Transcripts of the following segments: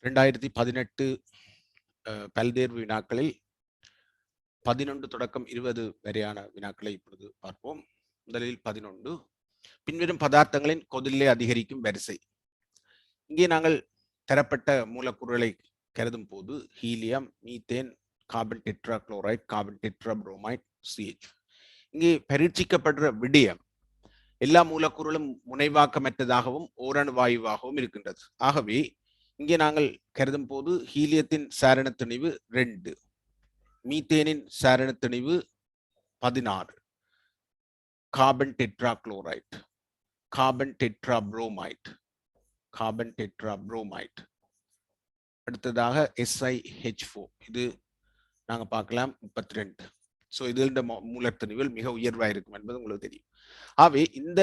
2018 பல்தேர்வு வினாக்களில் 11 தொடக்கம் 20 வரையான வினாக்களை இப்பொழுது பார்ப்போம். முதலில் 11. பின்வரும் பதார்த்தங்களின் கொதிநிலை அதிகரிக்கும் வரிசை. இங்கே நாங்கள் தரப்பட்ட மூலக்கூறுகளை கருதும் போது helium, methane, carbon tetrachloride, carbon tetrabromide, CH. இங்கே பரீட்சிக்கப்படுற விடயம் எல்லா மூலக்கூறுகளும் முனைவாக்கமற்றதாகவும் ஓரணு வாயுவாகவும் இருக்கின்றது. ஆகவே இங்கே நாங்கள் கருதும் போது ஹீலியத்தின் சாரண திணிவு 2, மீத்தேனின் சாரண திணிவு 16, கார்பன் டெட்ராக்ளோரைடு, கார்பன் டெட்ராப்ரோமைடு, கார்பன் டெட்ராப்ரோமைடு, அடுத்ததாக SiH4, இது நாங்கள் பார்க்கலாம் 32. ஸோ இது மூலத்திணிவில் மிக உயர்வாக இருக்கும் என்பது உங்களுக்கு தெரியும். ஆகவே இந்த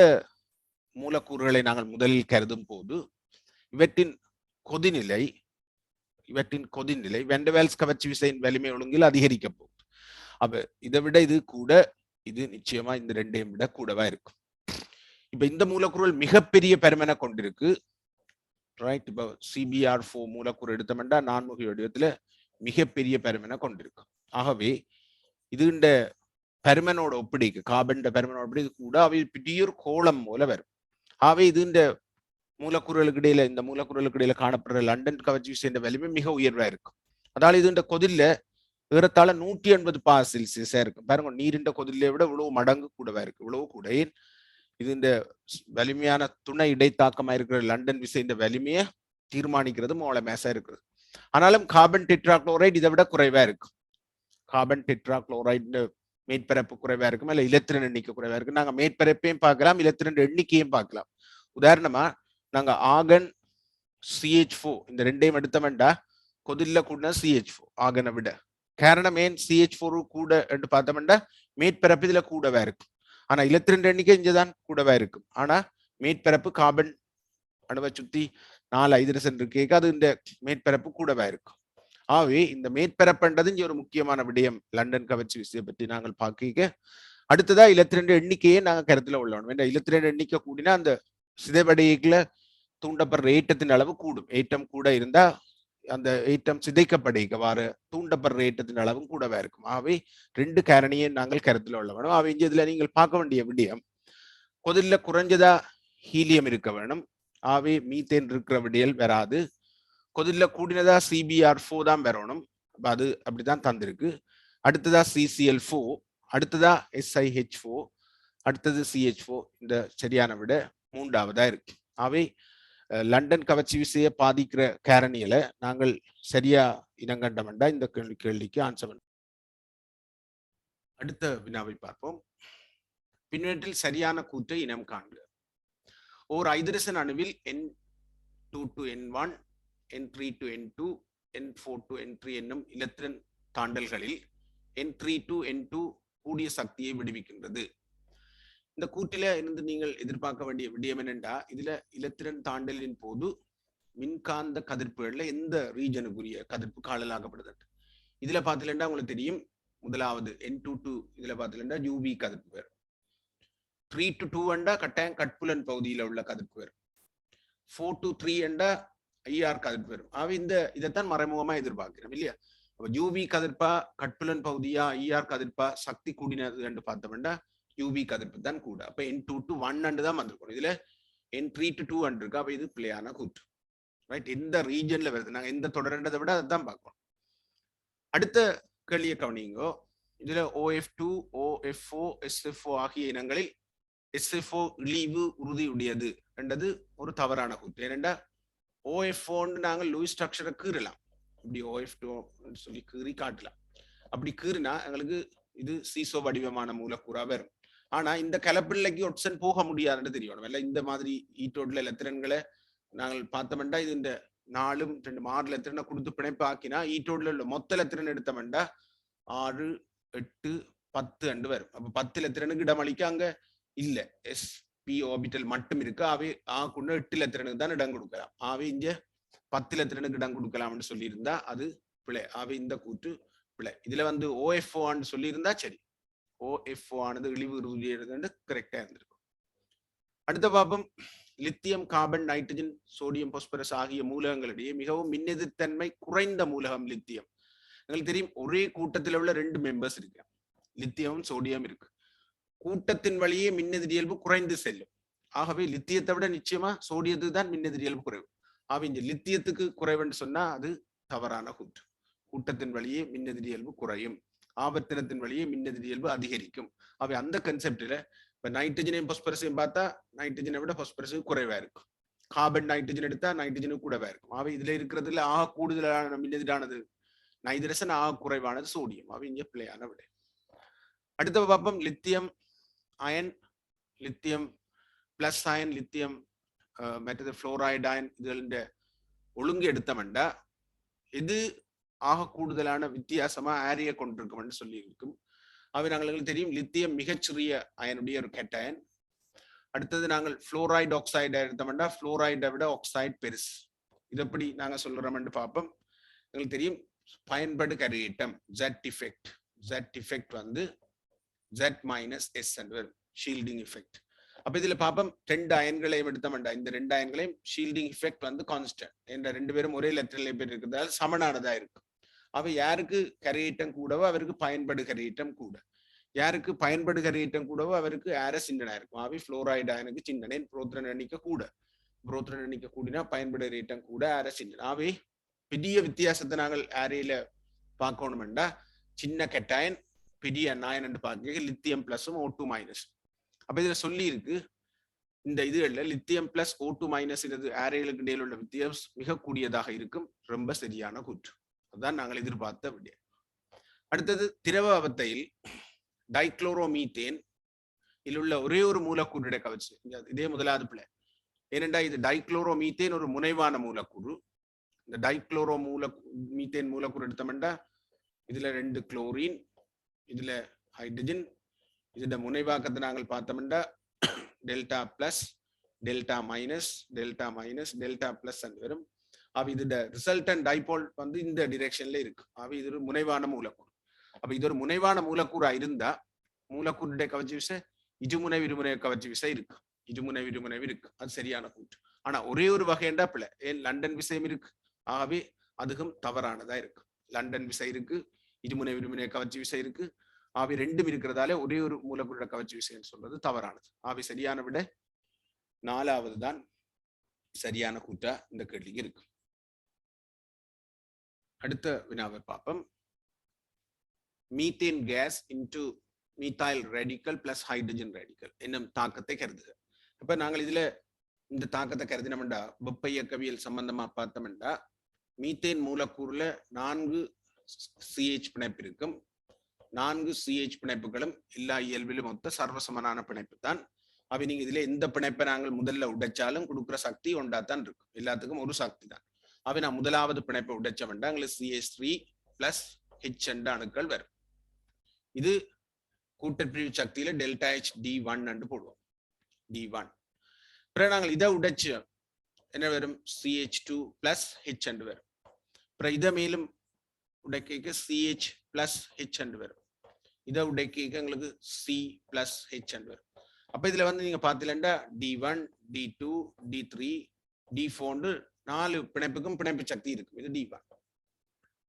மூலக்கூறுகளை நாங்கள் முதலில் கருதும் போது இவற்றின் கொதிநிலை வென் டெர் வால்ஸ் கவர்ச்சி விசையின் வலிமை ஒழுங்கில் அதிகரிக்க போகுது. அப்ப இதை விட இது கூட, இது நிச்சயமா இந்த ரெண்டையும் விட கூடவா இருக்கும். இப்ப இந்த மூலக்கூறுகள் மிகப்பெரிய பெருமனை கொண்டிருக்கு. ரைட், இப்போ CBr4 மூலக்கூறு எடுத்தோம்னா நான்முக வடிவத்துல மிகப்பெரிய பெருமனை கொண்டிருக்கு. ஆகவே இது இந்த பெருமனோட ஒப்பிடிக்கு, கார்பன் பெருமனோட ஒப்பிடி கூட அவை பெரிய ஒரு கோளம் போல வரும். ஆகவே இது இந்த மூலக்கூறுகளுக்கு இடையில காணப்படுற லண்டன் கவர்ச்சி விசையின் வலிமை மிக உயர்வா இருக்கும். அதால இது இந்த கொதில ஏறத்தாழ 180 பார் செல்சியஸா இருக்கும். பாருங்க, நீரின் கொதிலை விட இவ்வளவு மடங்கு கூடவா இருக்கு. இவ்வளவு கூட இது இந்த வலிமையான துணை இடைத்தாக்கமா இருக்கிற லண்டன் விசை இந்த வலிமையை தீர்மானிக்கிறது மோலமேசா இருக்குது. ஆனாலும் கார்பன் டெட்ராக்ளோரைடு இதை விட குறைவா இருக்கும். கார்பன் டெட்ராக்ளோரைடு மேற்பரப்பு குறைவா இருக்கும், இல்ல இலத்திரன் எண்ணிக்கை குறைவா இருக்கு. நாங்க மேற்பரப்பையும் பார்க்கலாம், இலத்திரன் எண்ணிக்கையும் பார்க்கலாம். உதாரணமா நாங்க ஆகன் CH4 இந்த ரெண்டையும் எடுத்தோம்டா கொதில்ல கூட CH4 ஆகனை விட. காரணம் ஏன் CH4 கூட என்று பார்த்தோம்டா மேற்பரப்பு இதுல கூடவா இருக்கும். ஆனா இலத்திரன் எண்ணிக்கை இங்கதான் கூடவா இருக்கும். ஆனா மேற்பரப்பு கார்பன் அணுவை சுத்தி 4 ஹைட்ரஜன் இருக்கு, அது இந்த மேற்பரப்பு கூடவா இருக்கும். ஆகவே இந்த மேற்பரப்புன்றது இங்க ஒரு முக்கியமான விடயம் லண்டன் கவர்ச்சி விசையை பற்றி நாங்கள் பார்க்க. அடுத்ததா இலத்திரன் எண்ணிக்கையே நாங்க கருத்துல உள்ளோம். இலத்திரன் எண்ணிக்கை கூடினா அந்த சிதைவடையில தூண்டப்படுற ஏற்றத்தின் அளவு கூடும். ஏற்றம் கூட இருந்தா அந்த ஏற்றம் சிதைக்கப்படுவாறு தூண்டப்படுற ஏற்றத்தின் அளவும் கூடவா இருக்கும். ஆகவே 2 காரணியை நாங்கள் கருத்துல உள்ள வேணும். ஆகவே இதுல நீங்கள் பார்க்க வேண்டிய விடயம், கொதில குறைஞ்சதா ஹீலியம் இருக்க வேணும். ஆகவே மீத்தேன் இருக்கிற விடியல் வராது. கொதில கூடினதா CBr4 தான் வரணும். அது அப்படிதான் தந்திருக்கு. அடுத்ததா CCl4, அடுத்ததா SiH4, அடுத்தது CH4. இந்த சரியான விட 3ஆவதா இருக்கு. ஆகவே லண்டன் கவர்ச்சி விசையை பாதிக்கிற காரணிகளை நாங்கள் சரியா இனங்கண்டமெண்டா இந்த கேள்விக்கு ஆன்சர். அடுத்த வினாவை பார்ப்போம். பின்னற்றில் சரியான கூற்றை இனம் காண்க. ஓர் hydrogen அணுவில் N2 to N1, N3 to N2, N4 to N3 என்னும் இலத்திரன் தாண்டல்களில் N3 to N2 கூடிய சக்தியை விடுவிக்கின்றது. இந்த கூட்டில இருந்து நீங்கள் எதிர்பார்க்க வேண்டிய விடயம் என்னென்றா, இதுல இலத்திரன் தாண்டலின் போது மின்காந்த கதிர்ப்புகள்ல எந்த ரீஜனுக்குரிய கதிர்ப்பு காணலாக்கப்படுது. இதுல பார்த்துலண்டா உங்களுக்கு தெரியும், முதலாவது N2 இதுல பார்த்துலண்டா UV கதிர்ப்பு வரும். 3 to 2 என்றா கட்டாயம் கட்புலன் பகுதியில உள்ள கதிர்ப்பு வரும். 4 to 3 என்றா IR கதிர்ப்பு வரும். ஆக இதைத்தான் மறைமுகமா எதிர்பார்க்கிறோம் இல்லையா. UV கதிர்ப்பா, கட்புலன் பகுதியா, IR கதிர்ப்பா, சக்தி கூடினது என்று பார்த்தோம்னா UV கதிர்ப்பு தான் கூட. அப்ப N2 to 1 தான் வந்திருக்கும். இதுல N3 to 2 இருக்கு. அப்ப இது பிழையான கூற்று. ரைட், எந்த ரீஜன்ல வருது, நாங்க எந்த தொடர்ன்றதை விட அதான் பார்க்கணும். அடுத்த கேள்வியை கவனிங்கோ. இதுல OF2, OF4, SF4 ஆகிய இனங்களில் SF4 இழிவு உறுதியுடையது என்றது ஒரு தவறான கூற்று. ஏனென்றா OF4 நாங்கள் லூயிஸ் ஸ்ட்ரக்சரை கீறலாம். இப்படி OF2 சொல்லி கீறி காட்டலாம். அப்படி கீறினா எங்களுக்கு இது சீசோ வடிவமான மூலக்கூறா வரும். ஆனா இந்த கலப்பிள்ளைக்கு ஒட்சன் போக முடியாதுன்னு தெரியணும். இல்ல இந்த மாதிரி ஈட்டோட்ல இலத்திரன்களை நாங்கள் பார்த்தோம்டா இது இந்த 4 2 6 இலத்திரனை கொடுத்து பிணைப்பு ஆக்கினா ஈட்டோட்ல உள்ள மொத்த இலத்திரன் எடுத்தோம்டா 6 8 10 அண்டு வரும். அப்ப 10 இலத்திரனுக்கு இடமளிக்க அங்க இல்ல, SP ஆர்பிட்டல் மட்டும் இருக்கு. ஆவே கொண்டு 8 இலத்திரனுக்கு தான் இடம் கொடுக்கலாம். ஆவே இங்க 10 இலத்திரனுக்கு இடம் கொடுக்கலாம்னு சொல்லி இருந்தா அது பிழை. ஆவே இந்த கூற்று பிழை. இதுல வந்து OF4 சொல்லி இருந்தா சரி, OF4 ஆனது இழிவு உறுதியுடையது கரெக்டா இருந்திருக்கும். அடுத்த பாப்பம், lithium, carbon, nitrogen, sodium, phosphorus ஆகிய மூலகங்களிடையே மிகவும் மின்னெதிர்த்தன்மை குறைந்த மூலகம் லித்தியம். எங்களுக்கு தெரியும் ஒரே கூட்டத்தில் உள்ள 2 மெம்பர்ஸ் இருக்கு, லித்தியமும் சோடியம் இருக்கு. கூட்டத்தின் வழியே மின்னெதிரியல்பு குறைந்து செல்லும். ஆகவே லித்தியத்தை விட நிச்சயமா சோடியத்துக்கு தான் மின்னெதிரியல்பு குறைவு. ஆகவே இந்த லித்தியத்துக்கு குறைவுன்னு சொன்னா அது தவறான கூற்று. கூட்டத்தின் வழியே மின்னெதிரியல்பு குறையும், ஆவர்த்தனத்தின் வழியே மின்னெதிரியல்பு அதிகரிக்கும். அவை அந்த கன்செப்ட்ல இப்ப நைட்ரஜனையும் பாஸ்பரஸையும் பார்த்தா நைட்ரஜனை விட பாஸ்பரஸ் குறைவா இருக்கும். கார்பன் நைட்ரஜன் எடுத்தா நைட்ரஜனும் கூடவா இருக்கும். அவை இதுல இருக்கிறதுல ஆக கூடுதலான மின்னெதிரானது நைட்ரஜன், ஆக குறைவானது சோடியம். அவை இங்க பிள்ளையான விட. அடுத்த பார்ப்போம் lithium ion, lithium plus iron, lithium மற்றது புளோரைடு அயன். இதுல ஒழுங்கு எடுத்தமெண்டா இது ஆக கூடுதலான வித்தியாசமா ஆரிய கொண்டிருக்கும் சொல்லி இருக்கும். அவை நாங்களுக்கு தெரியும் லித்தியம் மிகச்சிறிய அயனுடைய ஒரு கேட்டயன். அடுத்தது நாங்கள் புளோரைடு ஆக்சைடு எடுத்தோம்னா புளோரைடை விட ஆக்சைடு பெருசு. இது எப்படி நாங்க சொல்றோம்னு பார்ப்போம். எங்களுக்கு தெரியும் பயன்படு கரையேற்றம் Z effect. Z effect வந்து Z minus S and shielding effect. அப்ப இதுல பாப்போம் 2 அயன்களையும் எடுத்தோம்னா இந்த 2 அயன்களையும் ஷீல்டிங் எஃபெக்ட் வந்து கான்ஸ்டன்ட். என்ற 2 பேரும் ஒரே லெட்டர்ல பேர் இருக்கிறதால சமனானதா இருக்கும். அவ யாருக்கு கரையேற்றம் கூடவோ அவருக்கு பயன்படு கரையேற்றம் கூட, யாருக்கு பயன்படு கரையேற்றம் கூடவோ அவருக்கு ஆர சிந்தனை இருக்கும். அவை புளோரைடு அயனுக்கு சிந்தனை புரோத்ரன் எண்ணிக்கை கூட, புரோத்ரன் எண்ணிக்கை கூடினா பயன்படு கரையேற்றம் கூட ஆர சிந்தனை. அவை பெரிய வித்தியாசத்தை நாங்கள் ஆரையில பார்க்கணும்டா சின்ன கெட்டாயன் பெரிய அயன் என்று பார்க்க லித்தியம் பிளஸும் O2 மைனஸ். அப்ப இதுல சொல்லி இருக்கு இந்த இதுல லித்தியம் பிளஸ் O2 மைனஸ் ஆரைகளுக்கு இடையில் உள்ள வித்தியாசம் மிக கூடியதாக இருக்கும். ரொம்ப சரியான கூற்று. அதுதான் நாங்கள் எதிர்பார்த்த விட. அடுத்தது திரவ அவத்தையில் டைக்ளோரோமீத்தேன் இதில் உள்ள ஒரே ஒரு மூலக்கூறு கவச்சு இதே முதலாவது பிள்ளை. ஏனென்றா இது டைக்ளோரோமீத்தேன் ஒரு முனைவான மூலக்கூறு. இந்த டைக்ளோரோ மீத்தேன் மூலக்கூறு எடுத்தோம்னா இதுல 2 குளோரின், இதுல ஹைட்ரஜன். இதோட முனைவாக்கத்தை நாங்கள் பார்த்தோம்னா delta plus, delta minus, delta minus, delta plus வரும். அப்ப இதோட ரிசல்டன் டைபோல் வந்து இந்த டிரெக்ஷன்ல இருக்கு. அப்ப இது ஒரு முனைவான மூலக்கூறு. அப்ப இது ஒரு முனைவான மூலக்கூறா இருந்தா மூலக்கூறுடைய கவர்ச்சி விசை இருமுனை விருமுனை கவர்ச்சி விசை இருக்கு, இருமுனை விருமுனை இருக்கு. அது சரியான கூற்று. ஆனா ஒரே ஒரு வகைண்டா பிள்ளை. ஏன் லண்டன் விசையும் இருக்கு. ஆகவே அதுவும் தவறானதா இருக்கு. லண்டன் விசை இருக்கு, இருமுனை விருமுனை கவர்ச்சி விசை இருக்கு. ஆவி 2 இருக்கிறதால ஒரே ஒரு மூலக்கூற கவர்ச்சி விசைன்னு சொல்றது தவறானது. ஆவி சரியான விட 4வது தான் சரியான கூற்றா இந்த கேள்விக்கு இருக்கு. அடுத்த வினாவை பார்ப்போம். Methane case into மீத்தாயில் radical plus hydrogen radical என்னும் தாக்கத்தை கருதுக. அப்ப நாங்கள் இதுல இந்த தாக்கத்தை கருதினோம்டா வெப்ப இயக்கவியல் சம்பந்தமா பார்த்தோம்டா மீத்தேன் மூலக்கூறுல 4 CH பிணைப்பு இருக்கும். 4 CH பிணைப்புகளும் எல்லா இயல்பிலும் மொத்த சர்வசமனான பிணைப்பு தான். அவை நீங்க இதுல எந்த பிணைப்பை நாங்கள் முதல்ல உடைச்சாலும் கொடுக்குற சக்தி ஒன்றாத்தான் இருக்கும். எல்லாத்துக்கும் ஒரு சக்தி தான். அவை நான் முதலாவது பிணைப்பை உடைச்சோம்டா எங்களுக்கு CH3 பிளஸ் H என்ற அணுக்கள் வரும். இது கூட்டப்பிரிவு சக்தியில டெல்டா H D1 என்று போடுவோம். D1. பிறகு நாங்கள் இதை உடைச்சு என்ன வரும் CH2 பிளஸ் H என்று வரும். பிறகு இதை மேலும் உடைக்க CH பிளஸ் H என்று வரும். இதை உடைக்க எங்களுக்கு C பிளஸ் H என்று வரும். அப்ப இதுல வந்து நீங்க பாத்தீங்கன்னா D1, D2, D3, D4 4 பிணைப்புக்கும் பிணைப்பு சக்தி இருக்கும். இது D1.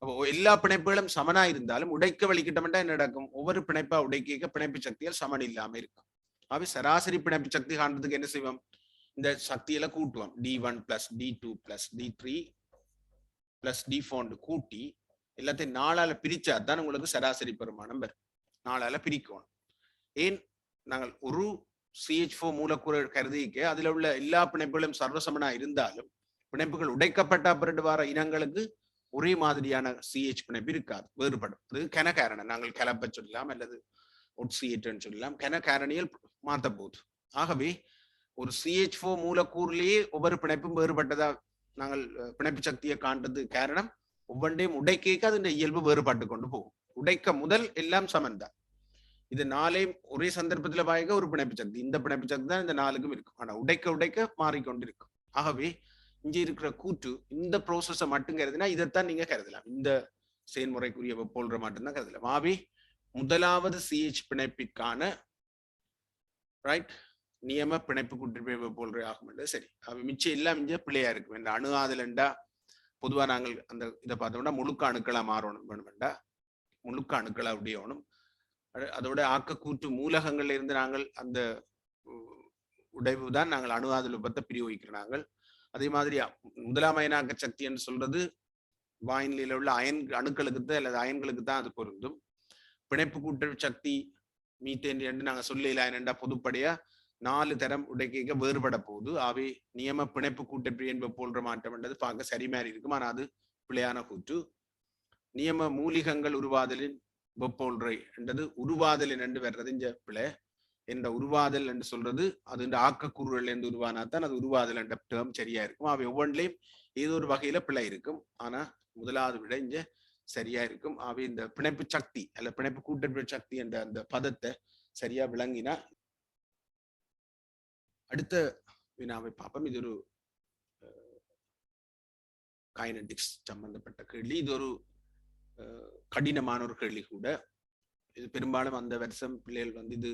அப்போ எல்லா பிணைப்புகளும் சமனா இருந்தாலும் உடைக்க வலிக்கிட்டோம்னா என்ன நடக்கும்? ஒவ்வொரு பிணைப்பா உடைக்க பிணைப்பு சக்தியால் சமன் இல்லாம இருக்கும். அவை சராசரி பிணைப்பு சக்தி காண்றதுக்கு என்ன செய்வோம்? இந்த சக்தியில கூட்டுவோம். D1 plus D2 plus D3 plus D4 கூட்டி எல்லாத்தையும் 4ஆல பிரிச்சா தான் உங்களுக்கு சராசரி பெருமானம் வரும். 4ஆல பிரிக்கணும். ஏன் நாங்கள் ஒரு CH4 மூலக்கூறு கருதிக்க அதுல உள்ள எல்லா பிணைப்புகளும் சர்வசமனா இருந்தாலும் பிணைப்புகள் உடைக்கப்பட்ட பிறகு வர இனங்களுக்கு ஒரே மாதிரியான CH பிணைப்பு இருக்காது, வேறுபடும். அது கனகாரணம். நாங்கள் கலப்ப சொல்லலாம் அல்லது ஒட்சியேட்டன்னு சொல்லலாம். கனகாரணியில் மாற்ற போகுது. ஆகவே ஒரு CH4 மூலக்கூறுலேயே ஒவ்வொரு பிணைப்பும் வேறுபட்டதா நாங்கள் பிணைப்பு சக்தியை காண்றது காரணம் ஒவ்வொன்றையும் உடைக்க அது இயல்பு வேறுபட்டு கொண்டு போகும். உடைக்க முதல் எல்லாம் சமன் தான். இது 4ஐயும் ஒரே சந்தர்ப்பத்தில் பாய்க்க ஒரு பிணைப்பு சக்தி, இந்த பிணைப்பு சக்தி தான் இந்த 4க்கும் இருக்கும். ஆனா உடைக்க உடைக்க மாறிக்கொண்டு இருக்கும். ஆகவே இங்க இருக்கிற கூற்று இந்த ப்ரோசஸை மட்டும் கருதுனா இதைத்தான் நீங்க கருதலாம். இந்த செயல்முறைக்குரிய போல்ற மட்டும்தான் கருதலாம். ஆகவே முதலாவது CH பிணைப்பிற்கான ரைட் நியம பிணைப்பு கூட்டுப்பிணைப்பு போல்ற ஆகும். சரி, மிச்சம் எல்லாம் இங்க பிள்ளையா இருக்கும். இந்த அணு ஆதலண்டா பொதுவா நாங்கள் அந்த இதை பார்த்தோம்னா முழுக்க அணுக்களா மாறணும் வேணுமெண்டா, முழுக்க அணுக்களா உடையணும். அதோட ஆக்கக்கூற்று மூலகங்கள்ல இருந்து நாங்கள் அந்த உடைவு தான் நாங்கள் அணு ஆதல் வெப்பத்தை பிரயோகிக்கிறோம் நாங்கள். அதே மாதிரி முதலாம் அயனாக்க சக்தி என்று சொல்றது வாயினில உள்ள அணுக்களுக்கு தான் அல்லது அயன்களுக்கு தான் அது பொருந்தும். பிணைப்பு கூட்டு சக்தி மீத்தேன் என்று நாங்கள் சொல்லல என்னண்டா பொதுப்படையா 4 தரம் உடைக்க வேறுபட போகுது. அவை நியம பிணைப்பு கூட்டு என்பது போன்ற மாற்றம் என்றது பார்க்க சரி மாதிரி இருக்கும். ஆனால் அது பிழையான கூற்று. நியம மூலிகங்கள் உருவாதலின் வெப்போல்றை என்றது உருவாதலின் என்று வர்றது இங்க பிழை. என்ற உருவாதல் என்று சொல்றது அது இந்த ஆக்கக்கூறுகள் என்று உருவானாத்தான் அது உருவாதல் என்ற டேர்ம் சரியா இருக்கும். அவை ஒவ்வொன்றிலையும் ஏதோ ஒரு வகையில பிழை இருக்கும். ஆனா முதலாவது விட இங்க சரியா இருக்கும். அவை இந்த பிணைப்பு சக்தி அல்ல பிணைப்பு கூட்டு சக்தி என்ற அந்த பதத்தை சரியா விளங்கினா. அடுத்த வினாவை பார்ப்போம். இது ஒரு கைனடிக்ஸ் சம்பந்தப்பட்ட கேள்வி. இது ஒரு கடினமான ஒரு கேள்வி கூட. இது பெரும்பாலும் அந்த வருஷம் பிள்ளைகள் வந்து இது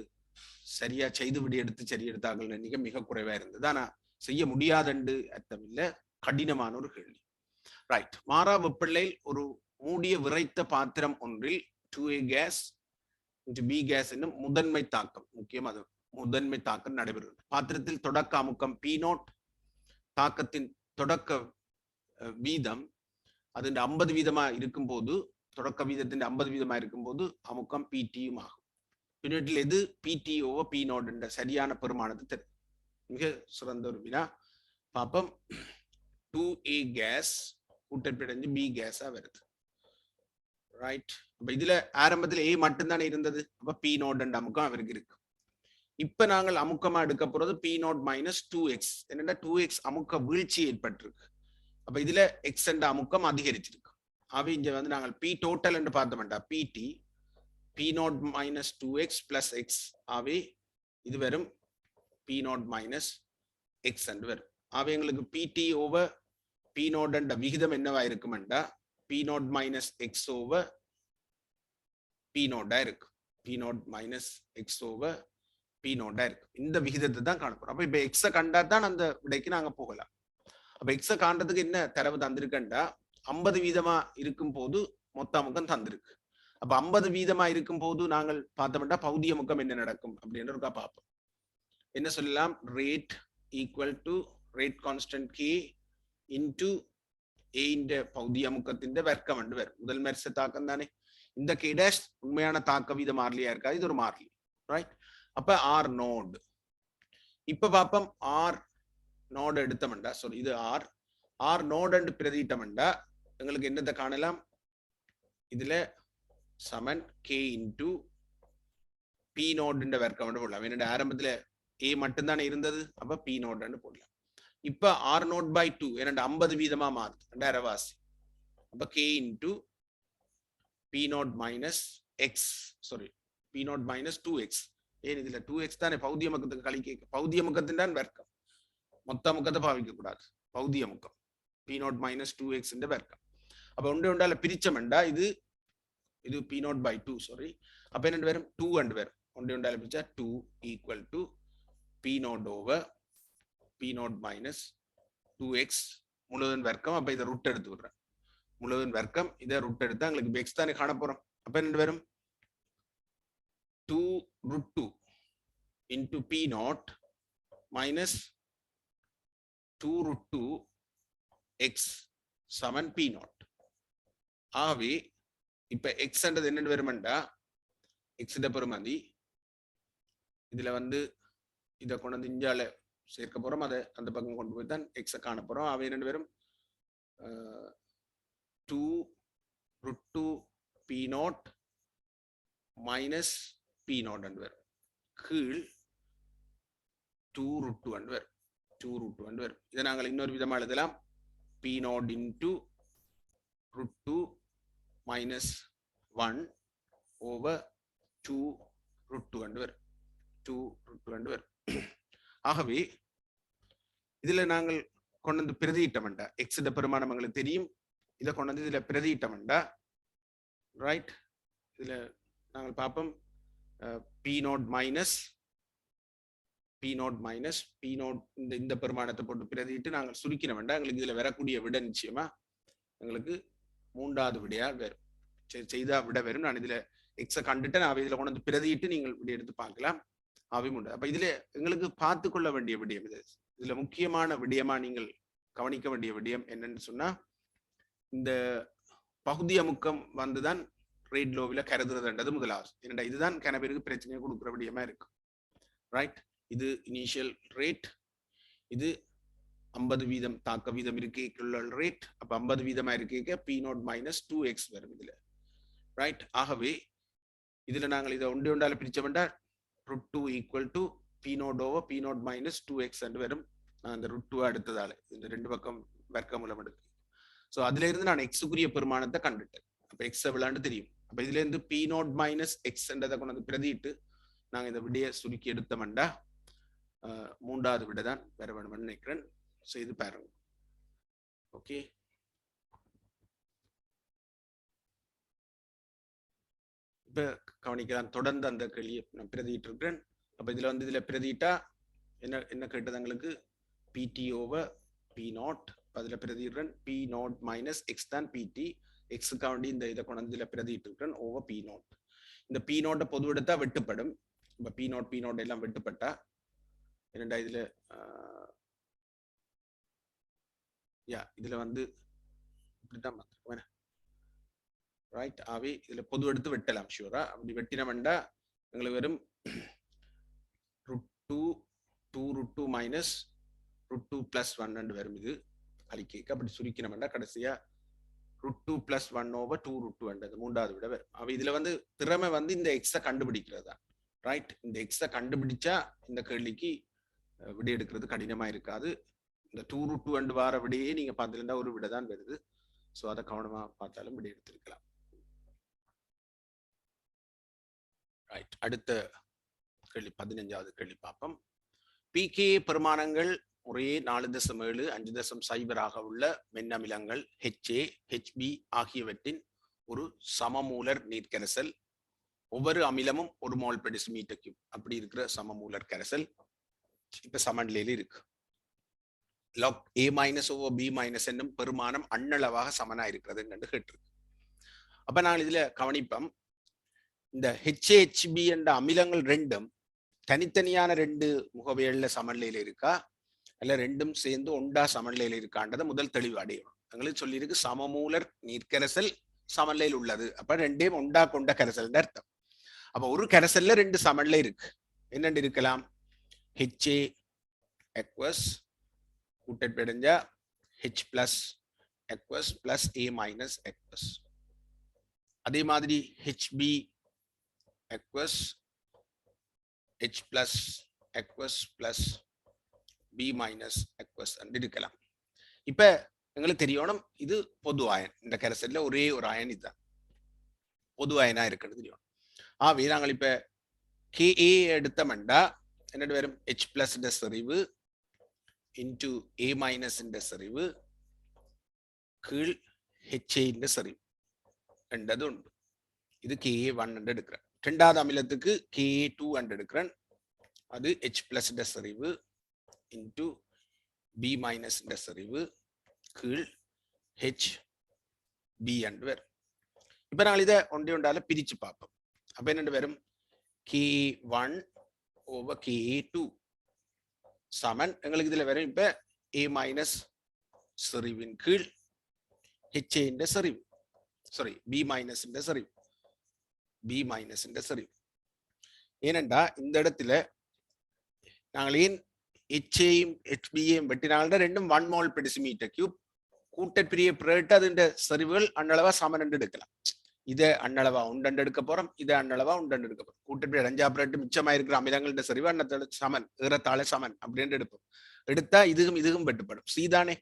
சரியா செய்து விடி எடுத்து சரி எடுத்தார்கள் எண்ணிக்கை மிக குறைவா இருந்தது. ஆனா செய்ய முடியாதென்று அர்த்தம் இல்லை, கடினமான ஒரு கேள்வி. ரைட். மாறா வெப்பநிலையில் ஒரு மூடிய விரைத்த பாத்திரம் ஒன்றில் 2A கேஸ் B கேஸ் என்னும் முதன்மை தாக்கம், முக்கியம் அது முதன்மை தாக்கம் நடைபெறுகிறது. பாத்திரத்தில் தொடக்க அமுக்கம் P0, தாக்கத்தின் தொடக்க வீதம் அது 50 வீதமா இருக்கும் போது, தொடக்க வீதத்தின் 50 வீதமா இருக்கும் போது அமுக்கம் PT-யும் ஆகும். பின்னட்டில் எது PT/P0 என்ற சரியான பெருமானத்தை தரும். மிக சிறந்த ஒரு வினா. பாப்பம். 2A கேஸ் கூட்டப்பிடைஞ்சு B கேஸா வருது. ரைட். அப்ப இதுல ஆரம்பத்தில் A மட்டும்தானே இருந்தது. அப்ப P0 என்ற அமுக்கம் அவருக்கு இருக்கு. இப்ப நாங்கள் அமுக்கமா எடுக்க போறது P0 - 2x. என்னடா 2x அமுக்க வீழ்ச்சி ஏற்பட்டிருக்கு. அப்ப இதுல x என்ற அமுக்கம் அதிகரிச்சிருக்கு. அவை இங்க வந்து நாங்கள் P டோட்டல் என்று பார்த்தோம்டா PT P0 - 2x plus x ஆவே இது வரும் P0 - x என்று வரும். ஆவே எங்களுக்கு PT/P0 என்ற விகிதம் என்னவா இருக்குமெண்டா P0 - x over P0 இருக்கு. P0 - x over P0 இருக்கு. இந்த விகிதத்தை தான் காணப்போம். அப்ப இப்ப x கண்டா தான் அந்த விடைக்கு நாங்க போகலாம். அப்ப x காண்றதுக்கு என்ன தரவு தந்திருக்கண்டா 50 வீதமா இருக்கும் போது மொத்த அமுக்கம் தந்திருக்கு. அப்ப 50 வீதமா இருக்கும் போது நாங்கள் பார்த்தோம்னா பௌதிய முக்கம் என்ன நடக்கும் அப்படின்னு இருக்கா பார்ப்போம். என்ன சொல்லலாம்? Rate equal to rate constant K into A இந்த பௌதிய முக்கத்தின் வர்க்கம் என்று வரும். முதல் மெர்ச தாக்கம் தானே. இந்த K டேஷ் உண்மையான தாக்க வீத மாறிலியா இருக்காது, இது ஒரு மாறிலி. ரைட். அப்ப R நோட். இப்ப பார்ப்போம். R நோட் எடுத்தோம்டா, சாரி இது R நோட் என்று பிரதிட்டோம்டா எங்களுக்கு என்னத்தை காணலாம்? இதுல சமன் K இன்டு P0 என்ற வர்க்கம் என்று போடலாம். என்னோட ஆரம்பத்துல A மட்டும்தானே இருந்தது. அப்ப P0 என்று போடலாம். இப்ப R0/2 என்னோட 50 வீதமா மாறுது அரைவாசி. அப்ப K into P0 - x, sorry P0 - 2x. ஏன் இதுல 2x தானே பௌதிய முக்கத்துக்கு கழிக்க, பௌதிய முக்கத்தின் தான் வர்க்கம், மொத்த முக்கத்தை பாவிக்க கூடாது. பௌதிய முக்கம் P0 - 2x என்ற வர்க்கம். அப்ப ஒன்றால பிரிச்சமெண்டா இது P0/2, சாரி. அப்ப என்ன வரும்? 2 என்று வரும். ஒன்றால பிரிச்சா 2 equal to P0 over P0 - 2x முழுவதும் வர்க்கம். அப்ப இதை ரூட் எடுத்து விடுறேன். முழுவதும் வர்க்கம் இதை ரூட் எடுத்தா எங்களுக்கு x தானே காண போறோம். அப்ப என்ன வரும்? 2√2 into P0 minus 2√2 x சமன் P0. ஆகவே இப்ப x என்றது என்ன வருமெண்டா x பெருமதி இதுல வந்து இதை கொண்டு இஞ்சால சேர்க்க போறோம். அதை அந்த பக்கம் கொண்டு போய் தான் x காண போறோம். அவை என்ன வரும்? 2√2 P0 minus P0 என்று வரும். கீழ் 2√2 என்று வரும். 2√2 என்று வரும். இதை நாங்கள் இன்னொரு விதமா எழுதலாம். P0 into √2 minus 1 over 2√2 என்று வரும். 2√2 என்று வரும். ஆகவே இதுல நாங்கள் கொண்டு வந்து பிரதியிட்டமெண்டா x பெருமானம் எங்களுக்கு தெரியும். இதை கொண்டு வந்து இதுல பிரதியிட்டமெண்டா ரைட். இதுல நாங்கள் பார்ப்போம் P0 minus P nought minus P nought இந்த பெருமானத்தை போட்டு பிரதிட்டு நாங்கள் சுருக்கின வேண்டாம். எங்களுக்கு இதுல வரக்கூடிய விட நிச்சயமா எங்களுக்கு 3வது விடையா வரும். செய்தா விட வரும். நான் இதுல எக்ஸை கண்டுட்டு நான் இதுல கொண்டு வந்து பிரதிட்டு நீங்கள் விட எடுத்து பார்க்கலாம். உண்டு. அப்ப இதுல எங்களுக்கு பார்த்து கொள்ள வேண்டிய விடயம் இது. இதுல முக்கியமான விடயமா நீங்கள் கவனிக்க வேண்டிய விடயம் என்னன்னு சொன்னா, இந்த பகுதி அமுக்கம் வந்துதான் ரேட் லோவில கருதுறதுன்றது முதலாவது. என்னடா இதுதான் கனபேருக்கு பிரச்சனையை கொடுக்குற விடயமா இருக்கு. ரைட், இது இனிஷியல் ரேட், இது 50% தாக்க வீதம் இருக்கைக்குள்ள ரேட். அப்ப 50% இருக்க பி நோட் மைனஸ் 2x வரும் இதுல. ரைட், ஆகவே இதுல நாங்கள் இதை ஒன்றால பிரிச்ச வேண்டாம். √2 equal to P nought over P nought minus 2x என்று வரும். நான் அந்த √2 எடுத்ததால இந்த ரெண்டு பக்கம் வர்க்கமூலம் எடுத்து, ஸோ அதுல இருந்து நான் எக்ஸுக்குரிய பெருமானத்தை கண்டுட்டேன். அப்ப எக்ஸ் எவ்வளோன்னு தெரியும். அப்ப இதுல இருந்து பி நோட் மைனஸ் எக்ஸ் என்றதை கொண்டு வந்து பிரதிட்டு நாங்கள் இந்த விடையை சுருக்கி எடுத்தோம்டா 3வது விடை தான் வேற வேணும்னு நினைக்கிறேன். செய்து பாருங்க. ஓகே, இப்ப கவனிக்கலாம். தொடர்ந்து அந்த கேள்வியை நான் பிரதிட்டு இருக்கிறேன். அப்ப இதுல வந்து இதுல பிரதிட்டா என்ன கேட்டது எங்களுக்கு, பிடி ஓவர் பி நாட். அதுல பிரதிடுறேன் பி நாட் மைனஸ் எக்ஸ் தான் பிடி. எக்ஸுக்காக வேண்டி இந்த இதை கொண்டு வந்து இதுல பிரதிட்டு இருக்கிறேன் ஓவர் பி நாட். இந்த பி நோட்டை பொது எடுத்தா வெட்டுப்படும். இப்ப பி நாட் எல்லாம் வெட்டுப்பட்டா என்னடா இதுல இதுல வந்து இப்படித்தான் பார்த்துருக்கேன். ரைட், ஆவே இதுல பொது எடுத்து வெட்டலாம் ஷூரா. அப்படி வெட்டின வேண்டா எங்களுக்கு வெறும் √2 மைனஸ் √2 + 1 வரும். இது அழிக்க அப்படி சுருக்கின வேண்டா கடைசியா √2 + 1 ஓவர் 2√2 3வது விட வரும். அவ இதுல வந்து திறமை வந்து இந்த எக்ஸை கண்டுபிடிக்கிறது தான். ரைட், இந்த எக்ஸை கண்டுபிடிச்சா இந்த கேள்விக்கு விடை எடுக்கிறது கடினமா இருக்காது. இந்த 2√2 வார விடையே நீங்க பார்த்துருந்தா ஒரு விடை தான் வருது. ஸோ அதை கவனமா பார்த்தாலும் விடை எடுத்திருக்கலாம். ரைட், அடுத்த கேள்வி 15வது கேள்வி பார்ப்போம். பிகே பெருமானங்கள் ஒரே 4.7 5.0 உள்ள மென்னமிலங்கள் HA HB ஆகியவற்றின் ஒரு சமமூலர் நீர்க்கரைசல். ஒவ்வொரு அமிலமும் 1 மோல் பெர் டெசிமீட்டர் கியூப் அப்படி இருக்கிற சமமூலர் கரைசல் இப்ப சமநிலையில இருக்கு. Log A minus over B minus என்னும் பெருமானம் அண்ணளவாக சமனா இருக்கிறது என்று கேட்டிருக்கு. அப்ப நான் இதுல கவனிப்போம், இந்த HAHB என்ற அமிலங்கள் ரெண்டும் தனித்தனியான 2 முகவைகள்ல சமநிலையில இருக்கா, அல்ல ரெண்டும் சேர்ந்து ஒண்டா சமநிலையில இருக்கான்றதை முதல் தெளிவு அடையணும். எங்களுக்கு சொல்லியிருக்கு சமமூலர் நீர்க்கரைசல் சமநிலையில் உள்ளது. அப்ப ரெண்டையும் ஒண்டா கொண்ட கரைசல் அர்த்தம். அப்ப ஒரு கரைசல்ல 2 சமநிலை இருக்கு. என்னென்று இருக்கலாம், HA aqueous கூட்டப்படைஞ்சா H plus aqueous plus A minus aqueous. அதே மாதிரி HB aqueous H plus aqueous plus B minus aqueous என்று இருக்கலாம். இப்ப எங்களுக்கு தெரியணும் இது பொது அயன். இந்த கரைசல்ல ஒரே ஒரு அயன் இதுதான் பொது அயனா இருக்குன்னு தெரியும். ஆகவே நாங்கள் இப்ப KA எடுத்தோம்னா என்ன வரும், H plus செறிவு into A minus செறிவு கீழ் HA செறிவு என்றது உண்டு. இது KA1 என்று எடுக்கிறேன். 2வது அமிலத்துக்கு KA2 என்று எடுக்கிறேன். அது H plus செறிவு into B minus செறிவு கீழ் HB என்று வரும். இப்ப நாங்கள் இதை ஒன்றால பிரிச்சு பார்ப்போம். அப்ப என்ன வரும், KA1 ஓவர் KA2 சமன் எங்களுக்கு இதுல வரும் இப்ப A மைனஸ் செறிவின் கீழ் HA செறிவு, சாரி B மைனஸ் செறிவு, B மைனஸ் செறிவு. ஏனென்றா இந்த இடத்துல நாங்கள் ஏன் HAயும் HBயையும் வெட்டினால்தான் ரெண்டும் 1 மோல் பெர் டெசிமீட்டர் கியூப் கூட்டப்பிரிய பிறகு அதுண்ட செறிவுகள் அண்ணளவா சமன் என்று எடுக்கலாம். இதை அண்ணளவா உண்டண்டு எடுக்க போறோம், இதை அண்ணளவா உண்டண்டு எடுக்க போறோம். கூட்டப்பிரிய 5 மிச்சமா இருக்கிற அமிலங்கள செறிவு அண்ணத்தோட சமன், ஏறத்தாழ சமன் அப்படின்னு எடுப்போம். எடுத்தா இதுவும் வெட்டுப்படும். சீதானே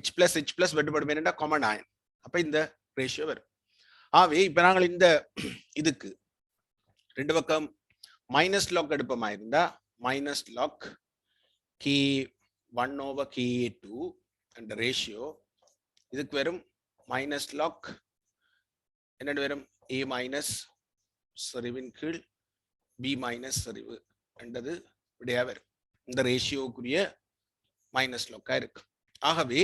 H plus வெட்டுப்படும் என்னன்னா காமன் ஆயன். அப்ப இந்த ரேஷியோ வரும். ஆகவே இப்ப நாங்கள் இந்த இதுக்கு 2 பக்கம் மைனஸ் லாக் எடுப்போமா இருந்தா minus lock K1 over KA2 என்ற ரேஷியோ இதுக்கு வரும் மைனஸ் லாக் என்ன வரும், A மைனஸ் செறிவின் கீழ் B மைனஸ் செறிவு என்றது விடையா வரும். இந்த ரேஷியோக்குரிய மைனஸ் லாக்கா இருக்கு. ஆகவே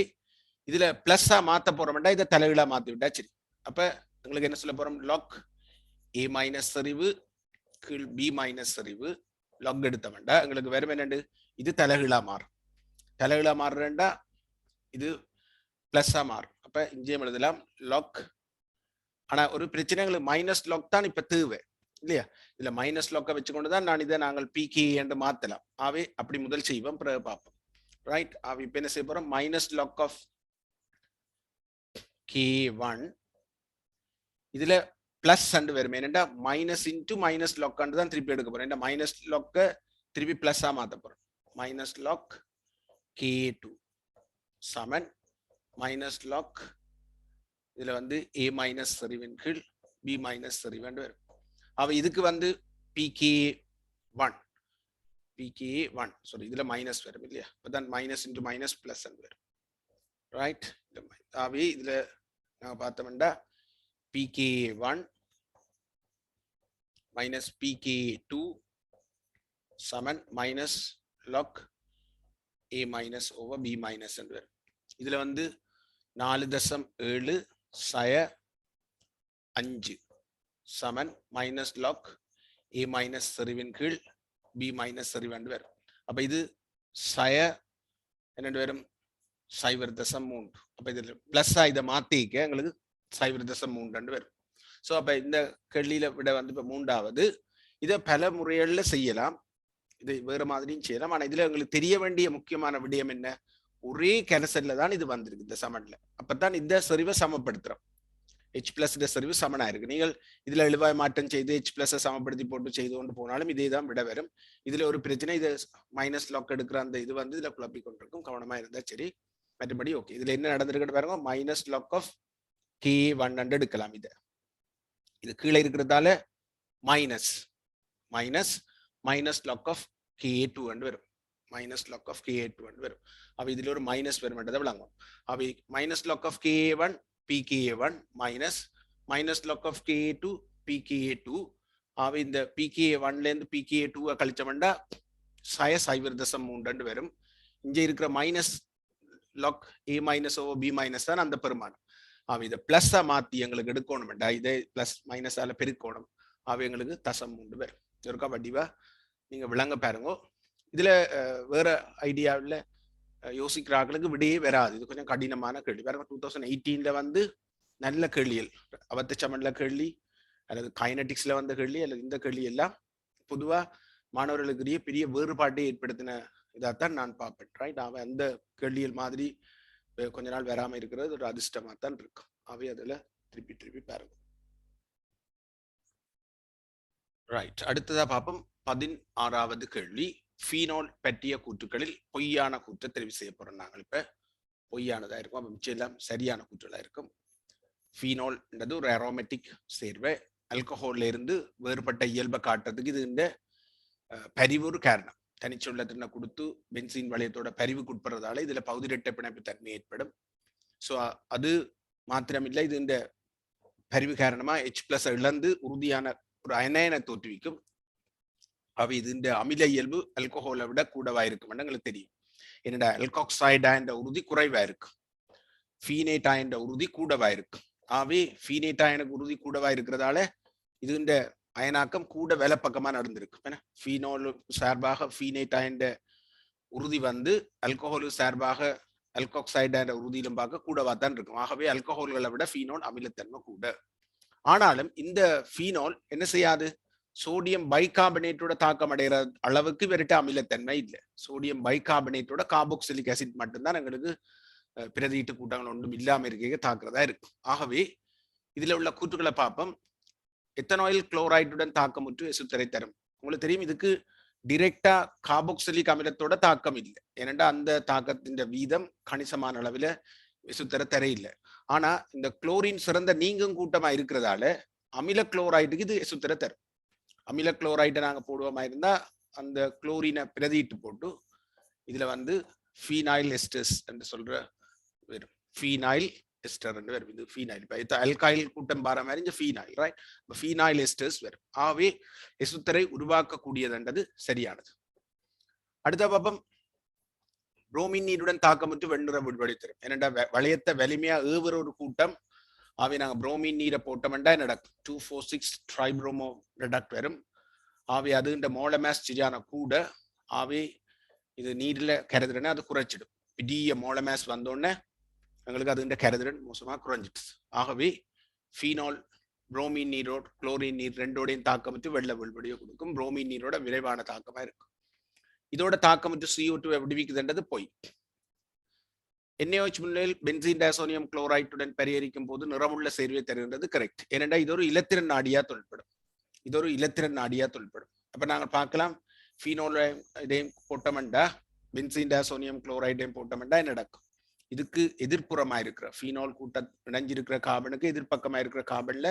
இதுல பிளஸ்ஸா மாத்த போறோம்டா இதை தலைகீழா மாத்தி விட்டா சரி. அப்ப உங்களுக்கு என்ன சொல்ல போறோம், லாக் ஏ மைனஸ் சரிவு கீழ் பி மைனஸ் சரிவு லாக் எடுத்தவன்டா எங்களுக்கு வெறும் என்னண்டு இது தலைகீழா மாறும். தலைகீழா மாறுறேன்டா இது பிளஸ்ஸா மாறும். அப்ப இங்கேயும் எழுதலாம் லாக். ஆனா ஒரு பிரச்சனை எங்களுக்கு மைனஸ் லாக் தான் இப்ப தேவை இல்லையா. இதுல மைனஸ் லாக்கை வச்சுக்கொண்டுதான் நான் இதை நாங்கள் பிகே என்று மாத்தலாம். ஆவே அப்படி முதல் செய்வோம், பிறகு பார்ப்போம். ரைட். ஆவி இப்ப என்ன செய்ய போறோம், மைனஸ் லாக் ஆஃப் k1 இதுல பிளஸ் அண்டு வரும். ஏன்னா மைனஸ் இன்டு மைனஸ் லாக் தான் திருப்பி எடுக்க போறோம். இந்த மைனஸ் லாக்க திருப்பி பிளஸ்ஸா மாத்த போறோம். மைனஸ் லாக் k2 சமன் மைனஸ் லாக் இதுல வந்து a மைனஸ் சரிவின் கீழ் b மைனஸ் சரிவன் வரும். அவ இதுக்கு வந்து pk1 சாரி இதுல மைனஸ் வரும் இல்லையா. அப்பதான் மைனஸ் இன்டு மைனஸ் பிளஸ் வரும். ரைட். ஆவே இதுல நாங்க பார்த்தோம்னா pk1 மைனஸ் pk2 சமன் minus log a minus over b minus வரும். இதுல வந்து 4.7 சமன் மைனஸ் லாக் a மைனஸ் சரிவின் கீழ் b மைனஸ் சரிவன் வரும். அப்ப இது சய என்ன வரும், 0.3. அப்ப இதுல பிளஸ் இதை மாத்திக்க எங்களுக்கு 0.3 வரும். சோ அப்ப இந்த கேள்வியில விட வந்து இப்ப 3வது இதை பல முறைகள்ல செய்யலாம், இதை வேற மாதிரியும் செய்யலாம். ஆனா இதுல எங்களுக்கு தெரிய வேண்டிய முக்கியமான விடயம் என்ன, ஒரே கேன்சல்ல தான் இது வந்திருக்கு இந்த சமன்ல. அப்பதான் இந்த சரிவை சமப்படுத்துறோம். H பிளஸ் சரிவு சமனா இருக்கு. நீங்கள் இதுல எழுவாய் மாற்றம் செய்து H பிளஸ் சமப்படுத்தி போட்டு செய்து கொண்டு போனாலும் இதே தான் விட வரும். இதுல ஒரு பிரச்சனை, இது மைனஸ் லாக் எடுக்கிற அந்த இது வந்து இதுல குழப்பி கொண்டிருக்கும். கவனமா இருந்தா சரி. மற்றபடி ஓகே. இதுல என்ன நடந்திருக்கு பாருங்க, மைனஸ் லாக் ஆஃப் k1 எடுக்கலாம். இது கீழே இருக்கிறதால minus minus minus log of k2 வரும். மைனஸ் லாக் ஆஃப் k2 வரும். அப்ப இதுல ஒரு மைனஸ் வரும் விளங்கும். அப்ப minus log of k1 pka1 minus minus log of k2 pka2. அவ இந்த pka1ல இருந்து pka2 கழிச்சவண்டா 0.3 வரும். இங்க இருக்கிற minus log a minus over b minus தான் அந்த பெருமானம். அவ இதை பிளஸ்ஸா மாத்தி எங்களுக்கு எடுக்கணும்டா, இதை பிளஸ் மைனஸால பெருக்கணும். அவ எங்களுக்கு 0.3 வரும். இருக்கா வடிவா நீங்க விளங்க பாருங்க. இதுல வேற ஐடியாவில் யோசிக்கிறார்களுக்கு விடையே வராது. இது கொஞ்சம் கடினமான கேள்வி. பாருங்க 2018ல வந்து நல்ல கேள்விகள், அவத்த சமன்ல கேள்வி அல்லது கைனடிக்ஸ்ல வந்த கேள்வி அல்லது இந்த கேள்வி எல்லாம் பொதுவா மாணவர்களுக்கு பெரிய வேறுபாட்டை ஏற்படுத்தின இதாத்தான் நான் பார்ப்பேன். ரைட். அவன் அந்த கேள்விகள் மாதிரி கொஞ்ச நாள் வராம இருக்கிறது ஒரு அதிர்ஷ்டமா தான் இருக்கும். அவை அதுல திருப்பி திருப்பி பாருங்க. ரைட். அடுத்ததா பார்ப்போம் 16வது கேள்வி. ஃபீனால் பற்றிய கூற்றுகளில் பொய்யான கூற்றை தெரிவு செய்ய போறோம். நாங்கள் இப்ப பொய்யானதா இருக்கும், அப்ப மிச்சம் எல்லாம் சரியான கூற்றுகளா இருக்கும். ஃபீனால்ன்றது ஒரு அரோமேட்டிக் சேர்வை. ஆல்கஹால்ல இருந்து வேறுபட்ட இயல்பை காட்டுறதுக்கு இது இந்த பரிவு ஒரு காரணம். தனிச்சுள்ள திறனை கொடுத்து பென்சீன் வளையத்தோட பரிவுக்கு உட்படுறதால இதுல பகுதிரட்ட பிணைப்பு தன்மை ஏற்படும். ஸோ அது மாத்திரமில்லை, இது இந்த பரிவு காரணமா H பிளஸ் இழந்து உறுதியான ஒரு அயனை தோற்றுவிக்கும். அவை இது இந்த அமில இயல்பு ஆல்கஹாலை விட கூடவா இருக்கும் எங்களுக்கு தெரியும். என்னடா ஆல்காக்சைடு என்ற உறுதி குறைவா இருக்கும், ஃபீனேட்டா என்ற உறுதி கூடவா இருக்கும். ஆகவே ஃபீனேட்டா எனக்கு உறுதி கூடவா இருக்கிறதால இது இந்த அயனாக்கம் கூட வேலை பக்கமா நடந்திருக்கும். ஏன்னா ஃபீனோல் சார்பாக ஃபீனேட்டா என்ற உறுதி வந்து ஆல்கஹாலு சார்பாக ஆல்காக்சைடு என்ற உறுதியிலும் பார்க்க கூடவா தான் இருக்கும். ஆகவே ஆல்கஹால்களை விட ஃபீனோல் அமிலத்தன்மை கூட. ஆனாலும் இந்த ஃபீனோல் என்ன செய்யாது, சோடியம் பைகார்பனேட்டோட தாக்கம் அடைகிற அளவுக்கு வெறுட்ட அமிலத்தன்மை இல்லை. சோடியம் பைகார்பனேட்டோட கார்பாக்சிலிக் ஆசிட் மட்டும்தான் எங்களுக்கு பிரதியீட்டு கூட்டங்கள் ஒன்றும் இல்லாம இருக்க தாக்குறதா இருக்கும். ஆகவே இதுல உள்ள கூற்றுகளை பார்ப்போம். எத்தனாயில் குளோரைடுடன் தாக்கமுற்று எசுத்தரை தரும். உங்களுக்கு தெரியும் இதுக்கு டிரெக்டா கார்பாக்சிலிக் அமிலத்தோட தாக்கம் இல்லை. ஏனென்றா அந்த தாக்கத்தின் வீதம் கணிசமான அளவில் எசுத்தர தர இல்லை. ஆனா இந்த குளோரின் சிறந்த நீங்கும் கூட்டமா இருக்கிறதால அமில குளோரைடுக்கு இது எசுத்தர தரும். அமில குளோரைடை நாங்க போடுவோமா இருந்தா அந்த குளோரினை பிரதியிட்டு போட்டு இதுல வந்து ஃபீனைல் எஸ்டர்ஸ் என்று சொல்ற வரும். ஃபீனைல் எஸ்டர் என்று வரும். இது ஃபீனைல் அல்கைல் கூட்டம் பார மாதிரி இந்த ஃபீனைல், ரைட். ஃபீனைல் எஸ்டர்ஸ் வரும். ஆகவே எசுத்தரை உருவாக்கக்கூடியதுன்றது சரியானது. அடுத்த பாப்பம் புரோமின் நீருடன் தாக்கமுற்று வெண்ணுற விடுபடி தரும். என்னடா வளையத்தை வலிமையா ஏவுற ஒரு கூட்டம். ஆவே நாங்க புரோமின் நீரை போட்டோம்டா நடக்கும் 246 ட்ரைப்ரோமோ ப்ரொடக்ட் வரும். ஆவே அது இந்த மோலமாஸ் சரியான கூட. ஆவே இது நீர்ல கருதுறேன்னா அது குறைச்சிடும். பெரிய மோலமாஸ் வந்தோடனே எங்களுக்கு அது இந்த கருதுறன் மோசமா குறைஞ்சிட்டு. ஆகவே ஃபீனால் புரோமின் நீரோட குளோரின் நீர் ரெண்டோடையும் தாக்கமுற்று வெள்ள விடுபடியை கொடுக்கும். புரோமின் நீரோட விரைவான தாக்கமா இருக்கும். இதோட தாக்கமுற்று CO2 விடுவிக்குதுன்றது பொய். NaOH முன்னிலையில் பென்சீன் டைசோனியம் குளோரைட்டுடன் பரிகரிக்கும் போது நிறமுள்ள சேர்வை தருகின்றது கரெக்ட். ஏனென்றா இது ஒரு இலத்திரன் நாடியா தொழில்படும். இது ஒரு இலத்திரன் நாடியா தொழில்படும். அப்ப நாங்கள் பார்க்கலாம் ஃபீனோல இதையும் போட்டோம்டா பென்சீன் டைசோனியம் குளோரைடையும் போட்டோம்டா என்ன நடக்கும்? இதுக்கு எதிர்ப்புறமா இருக்கிற ஃபீனால் கூட்ட இணைஞ்சிருக்கிற கார்பனுக்கு எதிர்பக்கமா இருக்கிற கார்பன்ல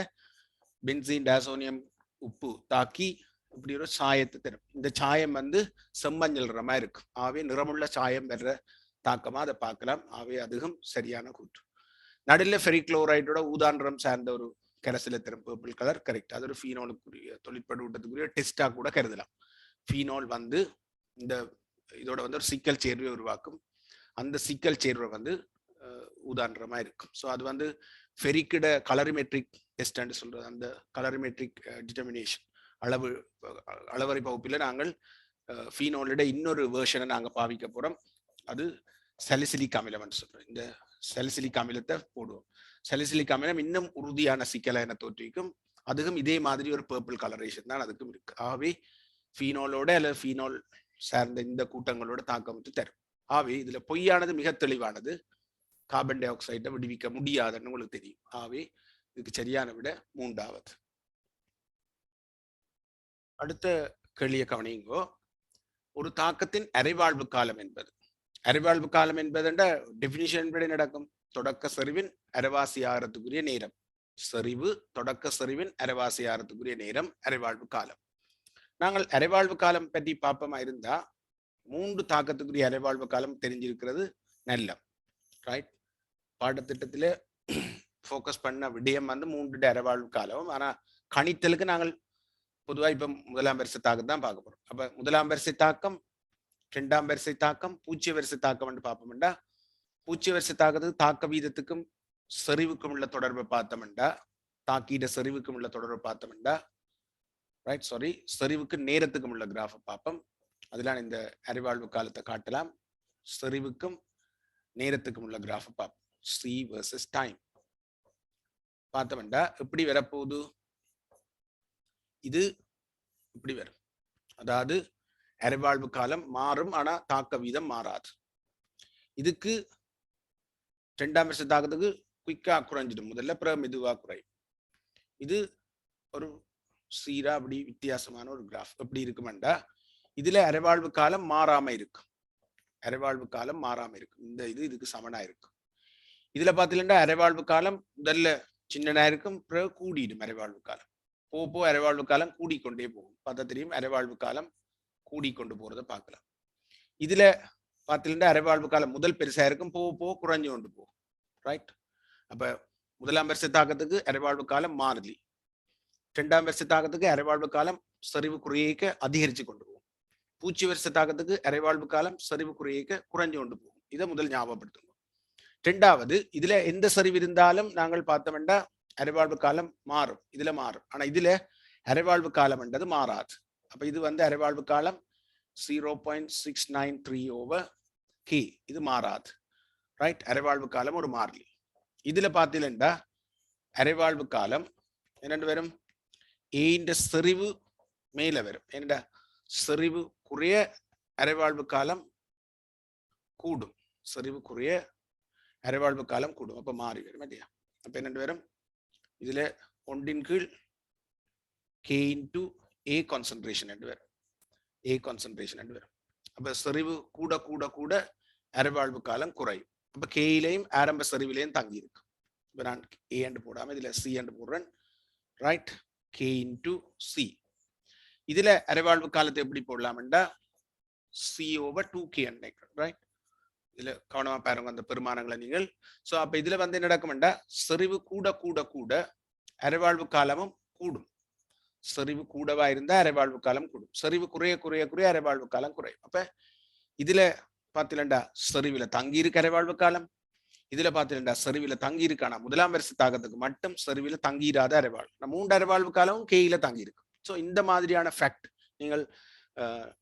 பென்சீன் டைசோனியம் உப்பு தாக்கி இப்படி ஒரு சாயத்தை தரும். இந்த சாயம் வந்து செம்மஞ்சள் நிறமா இருக்கு. ஆகவே நிறமுள்ள சாயம் வர்ற தாக்கமா அதை பார்க்கலாம். ஆகவே அதுவும் சரியான கூற்று. நடுவில் ஃபெரிக்ளோரைடோட ஊதா நிறம் சார்ந்த ஒரு கரைசலை தரும் பர்பிள் கலர் கரெக்ட். அது ஒரு ஃபீனோலுக்குரிய தொழிற்படு ஊட்டத்துக்குரிய டெஸ்டா கூட கருதலாம். ஃபீனால் வந்து இந்த இதோட வந்து ஒரு சிக்கல் சேர்வை உருவாக்கும். அந்த சிக்கல் சேர்வை வந்து ஊதா நிறமா இருக்கும். ஸோ அது வந்து ஃபெரிக்கிட கலரிமெட்ரிக் டெஸ்ட்னு சொல்றது. அந்த கலரிமெட்ரிக் டிட்டர்மினேஷன் அளவரை பகுப்பில் நாங்கள் ஃபீனோலிட இன்னொரு வேர்ஷனை நாங்கள் பாவிக்க போறோம். அது சலிசிலிக் அமிலம் சொல்றோம். இந்த சலிசிலிக் அமிலத்தை போடுவோம். சலிசிலிக் அமிலம் இன்னும் உறுதியான சிக்கலை என தோற்றுவிக்கும். அதுக்கும் இதே மாதிரி ஒரு பர்பிள் கலரேஷன் தான் அதுக்கும் இருக்கு. ஆகவே ஃபீனோலோட அல்லது ஃபீனால் சார்ந்த இந்த கூட்டங்களோட தாக்கம் தரும். ஆகவே இதுல பொய்யானது மிக தெளிவானது. கார்பன் டை ஆக்சைடை விடுவிக்க முடியாதுன்னு உங்களுக்கு தெரியும். ஆகவே இதுக்கு சரியான விட 3வது. அடுத்த கேள்வியை கவனிங்கோ. ஒரு தாக்கத்தின் அரைவாழ்வு காலம் என்பது அரைவாழ்வு காலம் என்பதுன்ற டெபினிஷன் என்பது நடக்கும் தொடக்க செறிவின் அரைவாசி ஆரத்துக்குரிய நேரம். செறிவு தொடக்க செறிவின் அரைவாசி ஆரத்துக்குரிய நேரம் அரைவாழ்வு காலம். நாங்கள் அரைவாழ்வு காலம் பற்றி பார்ப்போமா இருந்தா 3 தாக்கத்துக்குரிய அரைவாழ்வு காலம் தெரிஞ்சிருக்கிறது நல்ல ரைட். பாடத்திட்டத்தில் ஃபோக்கஸ் பண்ண விடயம் வந்து 3 அரைவாழ்வு காலம். ஆனா கணித்தலுக்கு நாங்கள் பொதுவாக இப்ப 1ஆம் வரிசை தாக்கம் தான் பார்க்க போறோம். அப்ப 1ஆம் வரிசை தாக்கம் 2ஆம் வரிசை தாக்கம் பூஜ்ய வரிசை தாக்கம் என்று பார்ப்போம்டா. பூஜ்ய வரிசை தாக்கத்துக்கு தாக்க வீதத்துக்கும் செறிவுக்கும் உள்ள தொடர்பை பார்த்தோம்டா, தாக்கீட செறிவுக்கும் உள்ள தொடர்பை பார்த்தோம்டா ரைட். சாரி, செறிவுக்கு நேரத்துக்கும் உள்ள கிராஃபை பார்ப்போம். அதெல்லாம் இந்த அரைவாழ்வு காலத்தை காட்டலாம். செறிவுக்கும் நேரத்துக்கும் உள்ள கிராஃபை பார்ப்போம். சி வர்சஸ் டைம் பார்த்தோம்டா எப்படி வரப்போகுது? இது இப்படி வரும். அதாவது அரைவாழ்வு காலம் மாறும், ஆனா தாக்க வீதம் மாறாது. இதுக்கு 2ஆம் வரிசை தாக்கத்துக்கு குயிக்கா குறைஞ்சிடும் முதல்ல, அப்புறம் மெதுவா குறையும். இது ஒரு சீரா அப்படி வித்தியாசமான ஒரு கிராஃப். எப்படி இருக்குமெண்டா இதுல அரைவாழ்வு காலம் மாறாம இருக்கும். அரைவாழ்வு காலம் மாறாம இருக்கும். இந்த இது இதுக்கு சமனா இருக்கும். இதுல பாத்தீங்கன்னா அரைவாழ்வு காலம் முதல்ல சின்னனா இருக்கும், பிறகு கூடிடும். அரைவாழ்வு காலம் போ அரைவாழ்வு காலம் கூடிக்கொண்டே போகும். பார்த்தா தெரியும் அரைவாழ்வு காலம் கூடிக்கொண்டு போறதை பார்க்கலாம். இதுல பார்த்தீங்கன்னா அரைவாழ்வு காலம் முதல் பெருசா இருக்கும், போ குறைஞ்சு கொண்டு போகும் ரைட். அப்ப 1ஆம் வரிசை தாக்கத்துக்கு அரைவாழ்வு காலம் மாறுதி. 2ஆம் வரிசை தாக்கத்துக்கு அரைவாழ்வு காலம் செறிவு குறையேக்க அதிகரிச்சு கொண்டு போகும். பூச்சி வரிசை தாக்கத்துக்கு அரைவாழ்வு காலம் செறிவு குறையேக்க குறைஞ்சு கொண்டு போகும். இதை முதல் ஞாபகப்படுத்துங்க. 2வது இதுல எந்த செறிவு இருந்தாலும் நாங்கள் பார்த்தோம்னா அரைவாழ்வு காலம் மாறும். இதுல மாறும், ஆனா இதுல அரைவாழ்வு காலம் என்றது மாறாது. அப்ப இது வந்து அரைவாழ்வு காலம் 0.693/k. இது மாறாது ரைட். அரைவாழ்வு காலம் ஒரு மாறிலி. இதுல பார்த்தீங்கன்னா அரைவாழ்வு காலம் என்னென்று வரும்? ஏண்ட செறிவு மேல வரும். என்னடா செறிவு குறைய அரைவாழ்வு காலம் கூடும். செறிவு குறைய அரைவாழ்வு காலம் கூடும். அப்ப மாறி வரும் இல்லையா? அப்ப என்னென்று வரும்? இதுல 1/கீழ் k into a concentration என்று வரும். a concentration என்று வரும். அப்ப செறிவு கூட கூட கூட அரைவாழ்வு காலம் குறையும். அப்ப கேயிலையும் ஆரம்ப செறிவிலையும் தங்கி இருக்கு. இப்ப நான் a என்று போடாம இதுல c என்று போடுறேன் ரைட். k into c. இதுல அரைவாழ்வு காலத்தை எப்படி போடலாம்டா c/2k ரைட். இதுல கவனமா பாருங்க அந்த பெருமானங்களை நீங்கள். சோ அப்ப இதுல வந்து என்ன நடக்கும்டா செறிவு கூட கூட கூட அரைவாழ்வு காலமும் கூடும். செறிவு கூடவா இருந்தா அரைவாழ்வு காலம் கூடும். செறிவு குறைய குறைய குறைய அரைவாழ்வு காலம் குறையும். அப்ப இதுல பாத்தீங்கன்னா செறிவுல தங்கி இருக்கு அரைவாழ்வு காலம். இதுல பாத்தீங்கன்னா செறிவுல தங்கி இருக்கானா முதலாம் வரிசை தாக்கத்துக்கு மட்டும் செறிவுல தங்கிராத அரைவாழ்வு. நம்ம 3 அரைவாழ்வு காலமும் கேயில தங்கி இருக்கு. ஸோ இந்த மாதிரியான ஃபேக்ட் நீங்கள்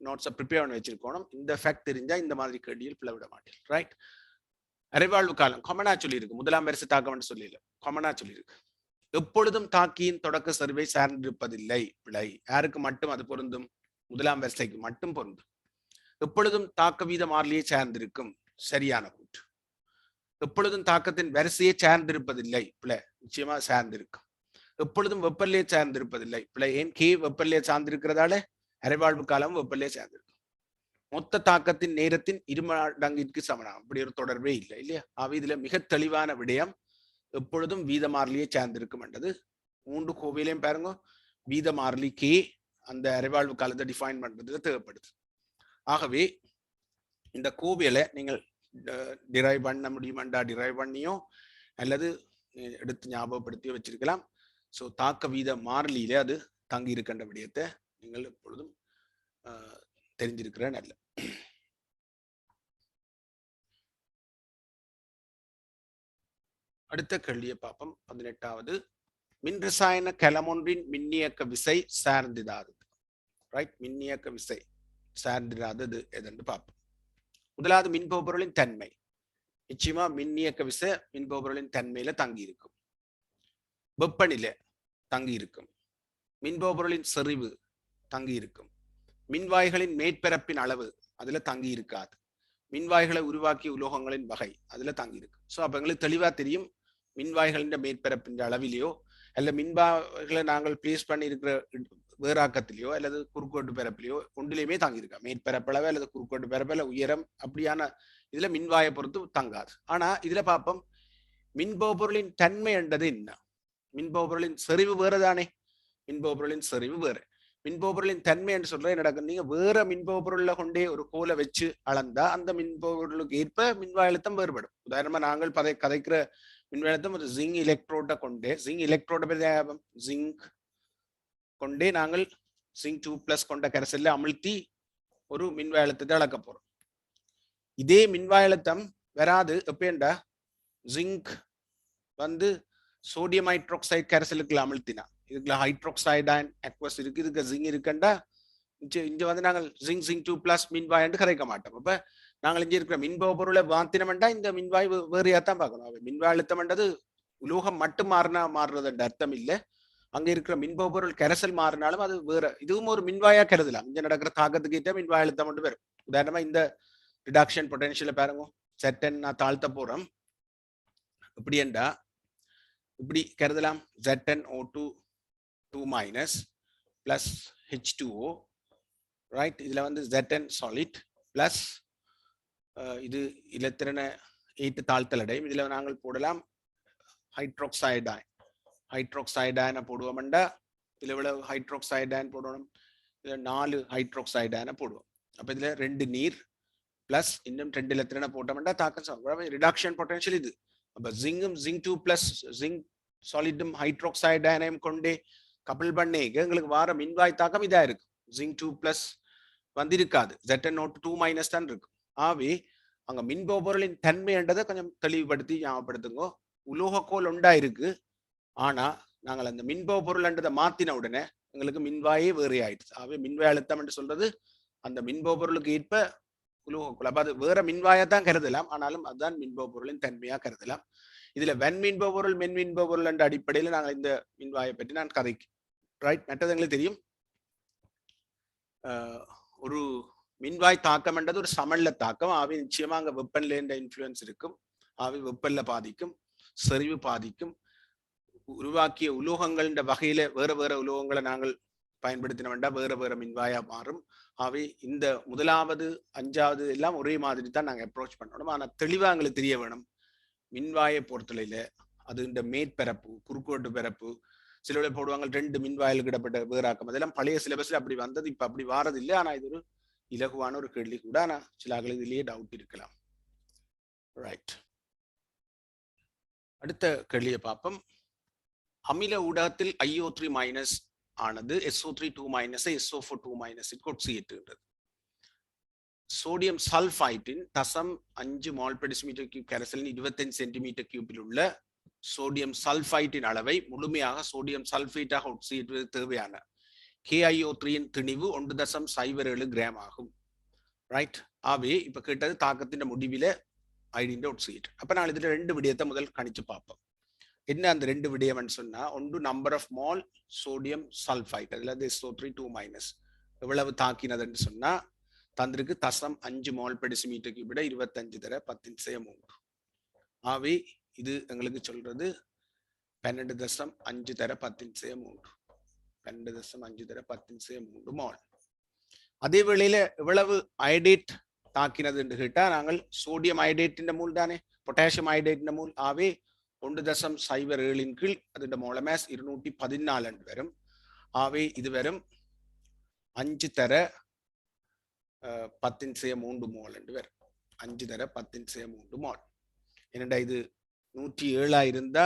நோட்ஸை ப்ரிப்பேர் பண்ணி வச்சிருக்கணும். இந்த ஃபேக்ட் தெரிஞ்சா இந்த மாதிரி கேள்வியில் பிளவிட மாட்டேன். ரைட். அரைவாழ்வு காலம் காமனா சொல்லியிருக்கு. முதலாம் வரிசை தாக்கம் சொல்லல, காமனா சொல்லியிருக்கு. எப்பொழுதும் தாக்கியின் தொடக்க செறிவை சார்ந்திருப்பதில்லை. பிழை. யாருக்கு மட்டும் அது பொருந்தும்? முதலாம் வரிசைக்கு மட்டும் பொருந்தும். எப்பொழுதும் தாக்க வீத மாறிலியை சார்ந்திருக்கும். சரியான கூற்று. எப்பொழுதும் தாக்கத்தின் வரிசையை சார்ந்திருப்பதில்லை. பிழை. நிச்சயமா சார்ந்திருக்கும். எப்பொழுதும் வெப்பநிலையை சார்ந்திருப்பதில்லை. பிழை. ஏன் கே வெப்பநிலையை சார்ந்திருக்கிறதால அரைவாழ்வு காலம் வெப்பநிலையை சார்ந்திருக்கும். மொத்த தாக்கத்தின் நேரத்தின் 2 மடங்கிற்கு சமனம். அப்படி ஒரு தொடர்பே இல்லை இல்லையா? இதுல மிக தெளிவான விடயம் எப்பொழுதும் வீத மாறிலியை சார்ந்திருக்கும் என்றது 3 கோவையிலையும் பாருங்க. வீத மாறிலி கே அந்த அரைவாழ்வு காலத்தை டிஃபைன் பண்றதுல தேவைப்படுது. ஆகவே இந்த கோவையில நீங்கள் டிரைவ் பண்ண முடியுமாண்டா டிரைவ் பண்ணியோ அல்லது எடுத்து ஞாபகப்படுத்தியோ வச்சிருக்கலாம். ஸோ தாக்க வீத மாறிலியில அது தங்கி இருக்கின்ற விடயத்தை நீங்கள் எப்பொழுதும் தெரிஞ்சிருக்கிற நல்ல. அடுத்த கேள்வியை பார்ப்போம். 18வது. மின்ரசாயன கலமொன்றின் மின்னியக்க விசை சார்ந்திடாதது. ரைட். மின்னியக்க விசை சார்ந்திடாதது எதென்று பார்ப்போம். முதலாவது மின்பொருளின் தன்மை. நிச்சயமா மின்னியக்க விசை மின்பொருளின் தன்மையில தங்கி இருக்கும். வெப்பநிலை தங்கி இருக்கும். மின்பொருளின் செறிவு தங்கி இருக்கும். மின்வாய்களின் மேற்பரப்பின் அளவு அதுல தங்கி இருக்காது. மின்வாய்களை உருவாக்கிய உலோகங்களின் வகை அதுல தங்கி இருக்கு. ஸோ அப்ப எங்களுக்கு தெளிவா தெரியும் மின்வாய்களின் மேற்பரப்பின் அளவிலேயோ அல்ல மின்வாய்களை நாங்கள் பிளேஸ் பண்ணி இருக்கிற வேறாக்கத்திலேயோ அல்லது குறுக்கோட்டு பரப்பிலையோ ஒன்றிலையுமே தங்கியிருக்கா. மேற்பரப்பளவு அல்லது குறுக்கோட்டு பரப்பல உயரம் அப்படியான இதுல மின்வாயை பொறுத்து தங்காது. ஆனா இதுல பார்ப்போம் மின்பொருளின் தன்மை என்றது என்ன? மின்பொருளின் செறிவு வேறுதானே. மின்பொருளின் செறிவு வேறு. மின்பொருளின் தன்மை என்று சொல்ற என்ன நடக்கும்? நீங்க வேற மின்பொருள்ல கொண்டே ஒரு கோலை வச்சு அளந்தா அந்த மின்பொருளுக்கு ஏற்ப மின்வாய் அழுத்தம் வேறுபடும். உதாரணமா நாங்கள் கதைக்கிற மின்வாய் அழுத்தம் ஒரு ஜிங்க் எலக்ட்ரோட கொண்டே ஜிங்க் கொண்டே நாங்கள் ஜிங்க் 2+ கொண்ட கரைசல்ல அமிழ்த்தி ஒரு மின்வாய் அழுத்தத்தை அளக்க போறோம். இதே மின்வாய் அழுத்தம் வராது எப்பேண்டா ஜிங்க் வந்து சோடியம் ஹைட்ரோக்சைடு கரைசலுக்குள்ள அமிழ்த்தினா இதுக்குள்ள ஹைட்ரோக்சைடான் அக்வஸ் இருக்கு, இதுக்கு ஜிங்க் இருக்குண்டா இங்க வந்து நாங்கள் ஜிங்க் 2+ மின்வாய் என்று கரைக்க மாட்டோம். அப்ப நாங்கள் இங்க இருக்கிற மின்பவ பொருளை மாத்தினோம்டா இந்த மின்வாய் வேறையாத்தான் பார்க்கணும். மின்வாய் அழுத்தம்ன்றது உலோகம் மட்டும் மாறுறது அர்த்தம் இல்லை. அங்க இருக்கிற மின்பவ பொருள் கரைசல் மாறினாலும் அது வேற. இதுவும் ஒரு மின்வாயா கருதலாம். இங்க நடக்கிற தாக்கத்துக்கு ஏற்ற மின்வாய் அழுத்தம் மட்டும் வரும். உதாரணமா இந்த ரிடக்ஷன் பொட்டன்ஷியல பாருங்க. ZN நான் தாழ்த்த போறோம். இப்படி என்றா இப்படி கருதலாம். ZnO2 2- plus H2O, right. இதுல வந்து Zn சாலிட் பிளஸ் இது இலத்திரன 8 தாழ்த்தல் அடையும். இதுல நாங்கள் போடலாம் ஹைட்ரோக்சைடான போடுவோம்டா. இதுல இவ்வளவு ஹைட்ரோக்சைடான் போடணும். இதுல 4 ஹைட்ரோக்சைடான போடுவோம். அப்ப இதுல 2 நீர் பிளஸ் இன்னும் 2 இலத்திரன போட்டோம்டா தாக்கம் ரிடக்ஷன் பொட்டன்ஷியல் இது. அப்ப ஜிங்கும் ஜிங்க் 2+ ஜிங்க் சாலிடும் ஹைட்ரோக்சைடானையும் கொண்டே கப்பல் பண்ணி எங்களுக்கு வார மின்வாய் தாக்கம் இதா இருக்கு. ஜிங்க் 2+ வந்திருக்காது. ZnO2 2- தான் இருக்கு. ஆவே அங்க மின்பொருளின் தன்மைன்றதை கொஞ்சம் தெளிவுபடுத்தி ஞாபகப்படுத்துங்க. உலோகக்கோல் உண்டா இருக்கு. ஆனா நாங்கள் அந்த மின்பொருள்ன்றதை மாத்தின உடனே எங்களுக்கு மின்வாயே வேறு ஆயிடுச்சு. ஆகவே மின்வாய் அழுத்தம் என்று சொல்றது அந்த மின்பொருளுக்கு ஏற்ப உலோகக்கோல். அப்ப அது வேற மின்வாயா தான் கருதலாம். ஆனாலும் அதுதான் மின்பொருளின் தன்மையா கருதலாம். இதுல வெண் மின்பொருள் மென் மின்பொருள் என்ற அடிப்படையில் நாங்கள் இந்த மின்வாயை பற்றி நான் கதைக்கு ரைட். மற்றது எங்களுக்கு தெரியும் ஒரு மின்வாய் தாக்கம் என்றது ஒரு சமநிலை தாக்கம். ஆவி நிச்சயமா அங்க வெப்பநிலை என்ற இன்ஃப்ளூயன்ஸ் இருக்கும். ஆவி வெப்பநிலை பாதிக்கும், செறிவு பாதிக்கும். உருவாக்கிய உலோகங்கள் என்ற வகையில வேற உலோகங்களை நாங்கள் பயன்படுத்தின வேண்டாம், வேற மின்வாயா மாறும். ஆகவே இந்த முதலாவது 5வது எல்லாம் ஒரே மாதிரி தான் நாங்கள் அப்ரோச் பண்ணணும். ஆனா தெளிவா எங்களுக்கு தெரிய வேணும் மின்வாயை பொறுத்தலையில அது இந்த மேற்பரப்பு குறுக்கோட்டு பரப்பு சில போடுவாங்க 2 மின்வாயில் கிடப்பட்ட வேறாக்கம். அதெல்லாம் பழைய சிலபஸ்ல அப்படி வந்தது. இப்ப அப்படி வாரது இல்லை. ஆனா இது ஒரு இலகுவான ஒரு கேள்வி கூட. ஆனா சில இதுலயே டவுட் இருக்கலாம். ரைட். அடுத்த கேள்வியை பார்ப்போம். அமில ஊடகத்தில் IO3- ஆனது SO3 2- SO4 2- உட்செய்கின்றது. சோடியம் சல்ஃபைட்டின் 0.5 மோல் per decimeter cube கரைசலின் 25 சென்டிமீட்டர் கியூபில் உள்ள சோடியம் சல்ஃபைட்டின் அளவை முழுமையாக சோடியம் சல்ஃபேட்டாக ஒட்சியேற்றுவது தேவையான KiO3 திணிவு 1.07 கிராம் ஆகும். ரைட். ஆகவே இப்ப கேட்டது தாக்கத்தின் முடிவில ஐடின் ஒட்சியேட். அப்ப நான் இதுல ரெண்டு விடயத்தை முதல் கணிச்சு பார்ப்போம். என்ன அந்த ரெண்டு விடயம்னு சொன்னா, ஒன்று number of mole sodium sulphite, அதுல SO3 2- எவ்வளவு தாக்கினதுன்னு சொன்னா தந்திருக்கு 0.5 மோல் per decimeter cube 25 தர 10⁻³ ஆகவே இது எங்களுக்கு சொல்றது 12.5 தர 10⁻³, 12.5 தர 10⁻³ மோல். அதே வேளையில எவ்வளவு அயோடேட் தாக்கினது என்று கேட்டா, நாங்கள் சோடியம் அயோடேட்டின் மூல் தானே, பொட்டாசியம் அயோடேட்டின் மூல். ஆகவே 1.07 கீழ் அதோட மோலமாஸ் 214 வரும். ஆகவே இது வரும் 5 தர 10⁻³ மோல் என்று வரும். 5 தர 10⁻³ மோல். என்னடா இது 107 இருந்தா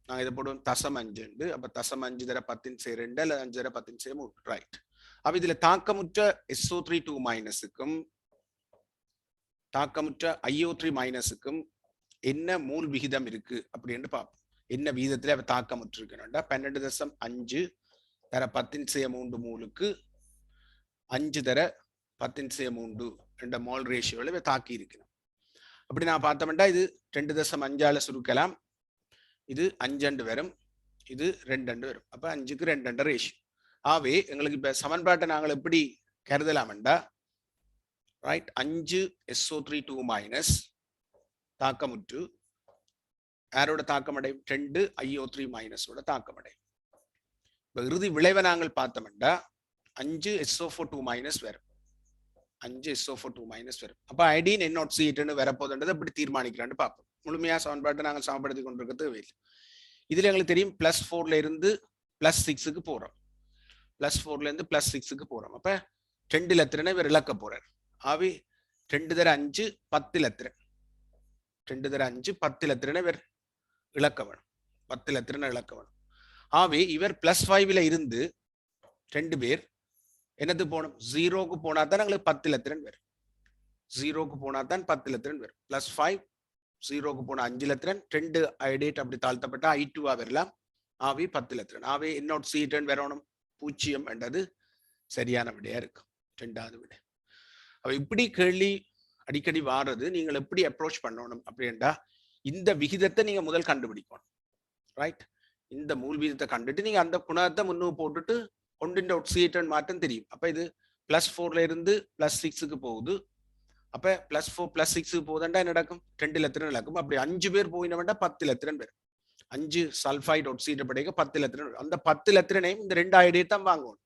நான் இதை போடுவோம் 0.5. அப்ப 0.5 தர 10⁻² அல்ல 5 தர 10⁻³ ரைட். அப்ப இதுல தாக்கமுற்ற SO3 2- தாக்கமுற்ற IO3- என்ன மூல் விகிதம் இருக்கு அப்படின்னு பார்ப்போம். என்ன விகிதத்துல அவ தாக்கமுற்று இருக்கணும்டா 12.5 தர 10⁻³ மூலுக்கு 5 தர 10⁻³ என்ற மோல் ரேஷியோல தாக்கி இருக்கணும். அப்படி நான் பார்த்தோம்டா இது 2.5 சுருக்கலாம், இது 5 வரும், இது 2 வரும். அப்ப 5க்கு 2 ரேஷியோ. ஆகவே எங்களுக்கு இப்ப சமன்பாட்டை நாங்கள் எப்படி கருதலாம்டா, ரைட், 5 SO3 2- தாக்கமுற்று யாரோட தாக்கமடையும், 2 IO3- தாக்கமடையும். இப்ப இறுதி விளைவை நாங்கள் பார்த்தோம்டா 5 SO4 2- வரும், 5 SO4 2- வரும். அப்ப ஐடின் NOCH வரப்போதுன்றது எப்படி தீர்மானிக்கிறான்னு பார்ப்போம். முழுமையா சமன்பாட்டை நாங்கள் சமப்படுத்தி கொண்டிருக்க தேவையில்லை. இதுல எங்களுக்கு தெரியும் +4 இருந்து +6 போறோம், +4 இருந்து +6 போறோம். அப்ப 2 இலத்திரனை இவர் இழக்க போறார். ஆகவே 2 தர 5 10 இலத்திரன், 2 தர 5 10 இலத்திரனை இவர் இழக்க வேணும், 10 இலத்திரனை இழக்க வேணும். ஆகவே இவர் +5 இருந்து 2 பேர் என்னது போகணும், 0க்கு போனா தான் எங்களுக்கு 10 இலத்திரன் வரும், 0க்கு போனா தான் 10 இலத்திரன் வரும். +5 0க்கு போனா 5 இலத்திரன், 2 அயோடேட் அப்படி தாழ்த்தப்பட்டா I2 வரலாம். ஆகவே 10 இலத்திரன். ஆகவே NOCH வரணும் 0 என்றது சரியான விடையா இருக்கும், 2வது விடை. அப்ப இப்படி கேள்வி அடிக்கடி வாடுறது, நீங்கள் எப்படி அப்ரோச் பண்ணணும் அப்படின்னா, இந்த விகிதத்தை நீங்க முதல் கண்டுபிடிக்கணும். ரைட். இந்த மூல் விகிதத்தை கண்டுட்டு நீங்க அந்த குணத்தை முன்னுக்கு போட்டுட்டு ஒன்றின் ஒட்சியேட்டன் மாற்றம் தெரியும். அப்ப இது +4 இருந்து +6க்கு போகுது. அப்ப +4 +6 போகுதுண்டா என்ன நடக்கும், 2 இலத்திரன் நடக்கும். அப்படி 5 பேர் போயினவன்டா 10 இலத்திரன் வரும். 5 சல்ஃபைட் ஒட்சியேட் படிக்க 10 இலத்திரன். அந்த 10 இலத்திரனையும் இந்த 2 அயோடேட் தான் வாங்கணும்.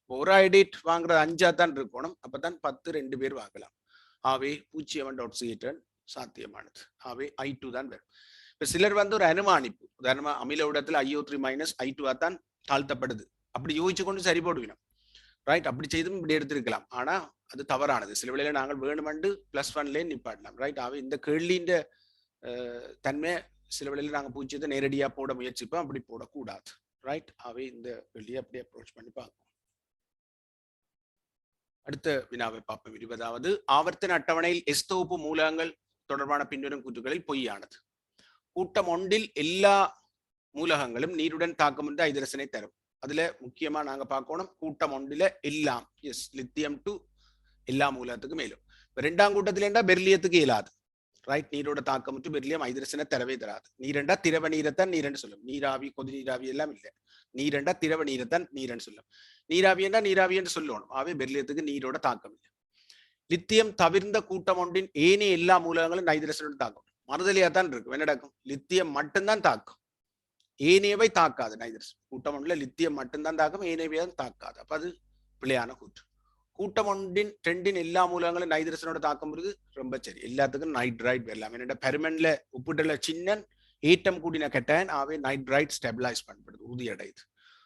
ஒரு அயோடேட் வாங்குறது 5ஆ தான் இருக்கணும். அப்பதான் 10 2 பேர் வாங்கலாம். ஆகவே 0 ஒட்சியேட்டன் சாத்தியமானது. ஆகவே I2 தான் வரும். இப்ப சிலர் ஒரு அனுமானிப்பு, உதாரணமா அமில ஊடகத்துல IO3- I2 தான் தாழ்த்தப்படுது, அப்படி யோசிச்சு கொண்டு சரி போடுவினோம். ரைட். அப்படி செய்தும் இப்படி எடுத்திருக்கலாம். ஆனா அது தவறானது. சில வேளையில நாங்கள் வேணுமென்று +1 நிப்பாட்டலாம். ரைட். ஆகவே இந்த கேள்வியின் தன்மை சில வேளையில நாங்கள் 0 நேரடியா போட முயற்சிப்போம், அப்படி போடக்கூடாது. ரைட். ஆகவே இந்த கேள்வியை அப்படி அப்ரோச் பண்ணி பார்ப்போம். அடுத்த வினாவை பார்ப்போம். 20வது ஆவர்த்தன அட்டவணையில் S தொகுப்பு மூலகங்கள் தொடர்பான பின்வரும் கூற்றுகளில் பொய்யானது. கூட்டம் 1 எல்லா மூலகங்களும் நீருடன் தாக்கமுன்ற ஐதரசனை தரும். அதுல முக்கியமா நாங்க பார்க்கணும் கூட்டம் 1 எல்லாம், எஸ், லித்தியம் டு எல்லா மூலகத்துக்கு மேலும். 2ஆம் கூட்டத்துல பெர்லியத்துக்கு இயலாது. ரைட். நீரோட தாக்கமுற்று பெர்லியம் ஐதரசனை தரவே தராது. நீரெண்டா திரவ நீரைத்தான் நீரன்னு சொல்லும். நீராவி கொதி நீராவி எல்லாம் இல்லை. நீரெண்டா திரவ நீரைத்தான் நீரன்னு சொல்லும். நீராவி என்றா நீராவி என்று சொல்லணும். ஆகவே பெர்லியத்துக்கு நீரோட தாக்கம் இல்லை. லித்தியம் தவிர்ந்த கூட்டம் 1 ஏனைய எல்லா மூலகங்களும் ஐதரசனோட தாக்கம் மறுதலியா தான் இருக்கும். என்ன நடக்கும், லித்தியம் மட்டும்தான் தாக்கும், ஏனையவை தாக்காது. நைதரசன் கூட்டம் 1 லித்தியம் மட்டும்தான் தாக்கும், ஏனையவை தான் தாக்காது. அப்ப அது பிழையான கூற்று. கூட்டம் 2 எல்லா மூலகங்களும் நைதரசனோட தாக்கம் இருக்கு, ரொம்ப சரி. எல்லாத்துக்கும் நைட்ரைட் வரலாம். என்னோட பெருமன்ல உப்புட்டுல சின்ன ஏட்டம் கூடின கெட்டான். ஆகவே நைட்ரைட் ஸ்டெபிலைஸ் பண்ணப்படுது, உறுதியடையுது.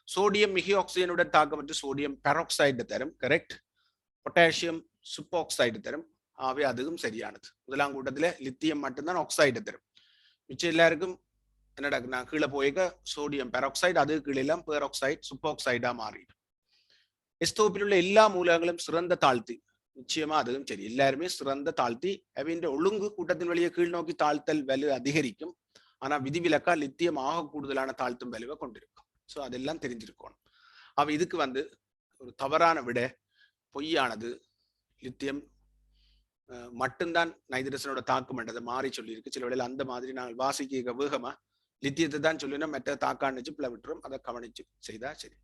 சோடியம் மிகி ஆக்சிஜனுடன் தாக்கம் பெற்று சோடியம் பெராக்சைடு தரும், கரெக்ட். பொட்டாசியம் சூப்பராக்சைடு தரும். ஆகவே அதுவும் சரியானது. முதலாம் கூட்டத்துல லித்தியம் மட்டும்தான் ஆக்சைடு தரும். மிச்சம் எல்லாருக்கும் என்னடா நான் கீழே போயிருக்க சோடியம் பெராக்சைடு, அது கீழே எல்லாம் பெராக்சைடு சூப்பராக்சைடா மாறிடும். S தொகுப்பில் உள்ள எல்லா மூலகங்களும் சிறந்த தாழ்த்தி நிச்சயமா அதுவும் சரி. எல்லாருமே சிறந்த தாழ்த்தி அவையின் ஒழுங்கு கூட்டத்தின் வழியை கீழ் நோக்கி தாழ்த்தல் வலு அதிகரிக்கும். ஆனா விதிவிலக்கா லித்தியம் ஆக கூடுதலான தாழ்த்தும் வலுவை கொண்டிருக்கும். ஸோ அதெல்லாம் தெரிஞ்சிருக்கணும். அவ இதுக்கு வந்து ஒரு தவறான விட பொய்யானது. லித்தியம் மட்டும்தான் நைட்ரசனோட தாக்கம் என்றதை மாறி சொல்லியிருக்கு. சில வேளையில அந்த மாதிரி நாங்கள் வாசிக்க வேகமா லித்தியத்தை தான் சொல்லினா மற்ற தாக்கான்னு பிள்ளை விட்டுரும். அதை கவனிச்சு செய்தா சரி.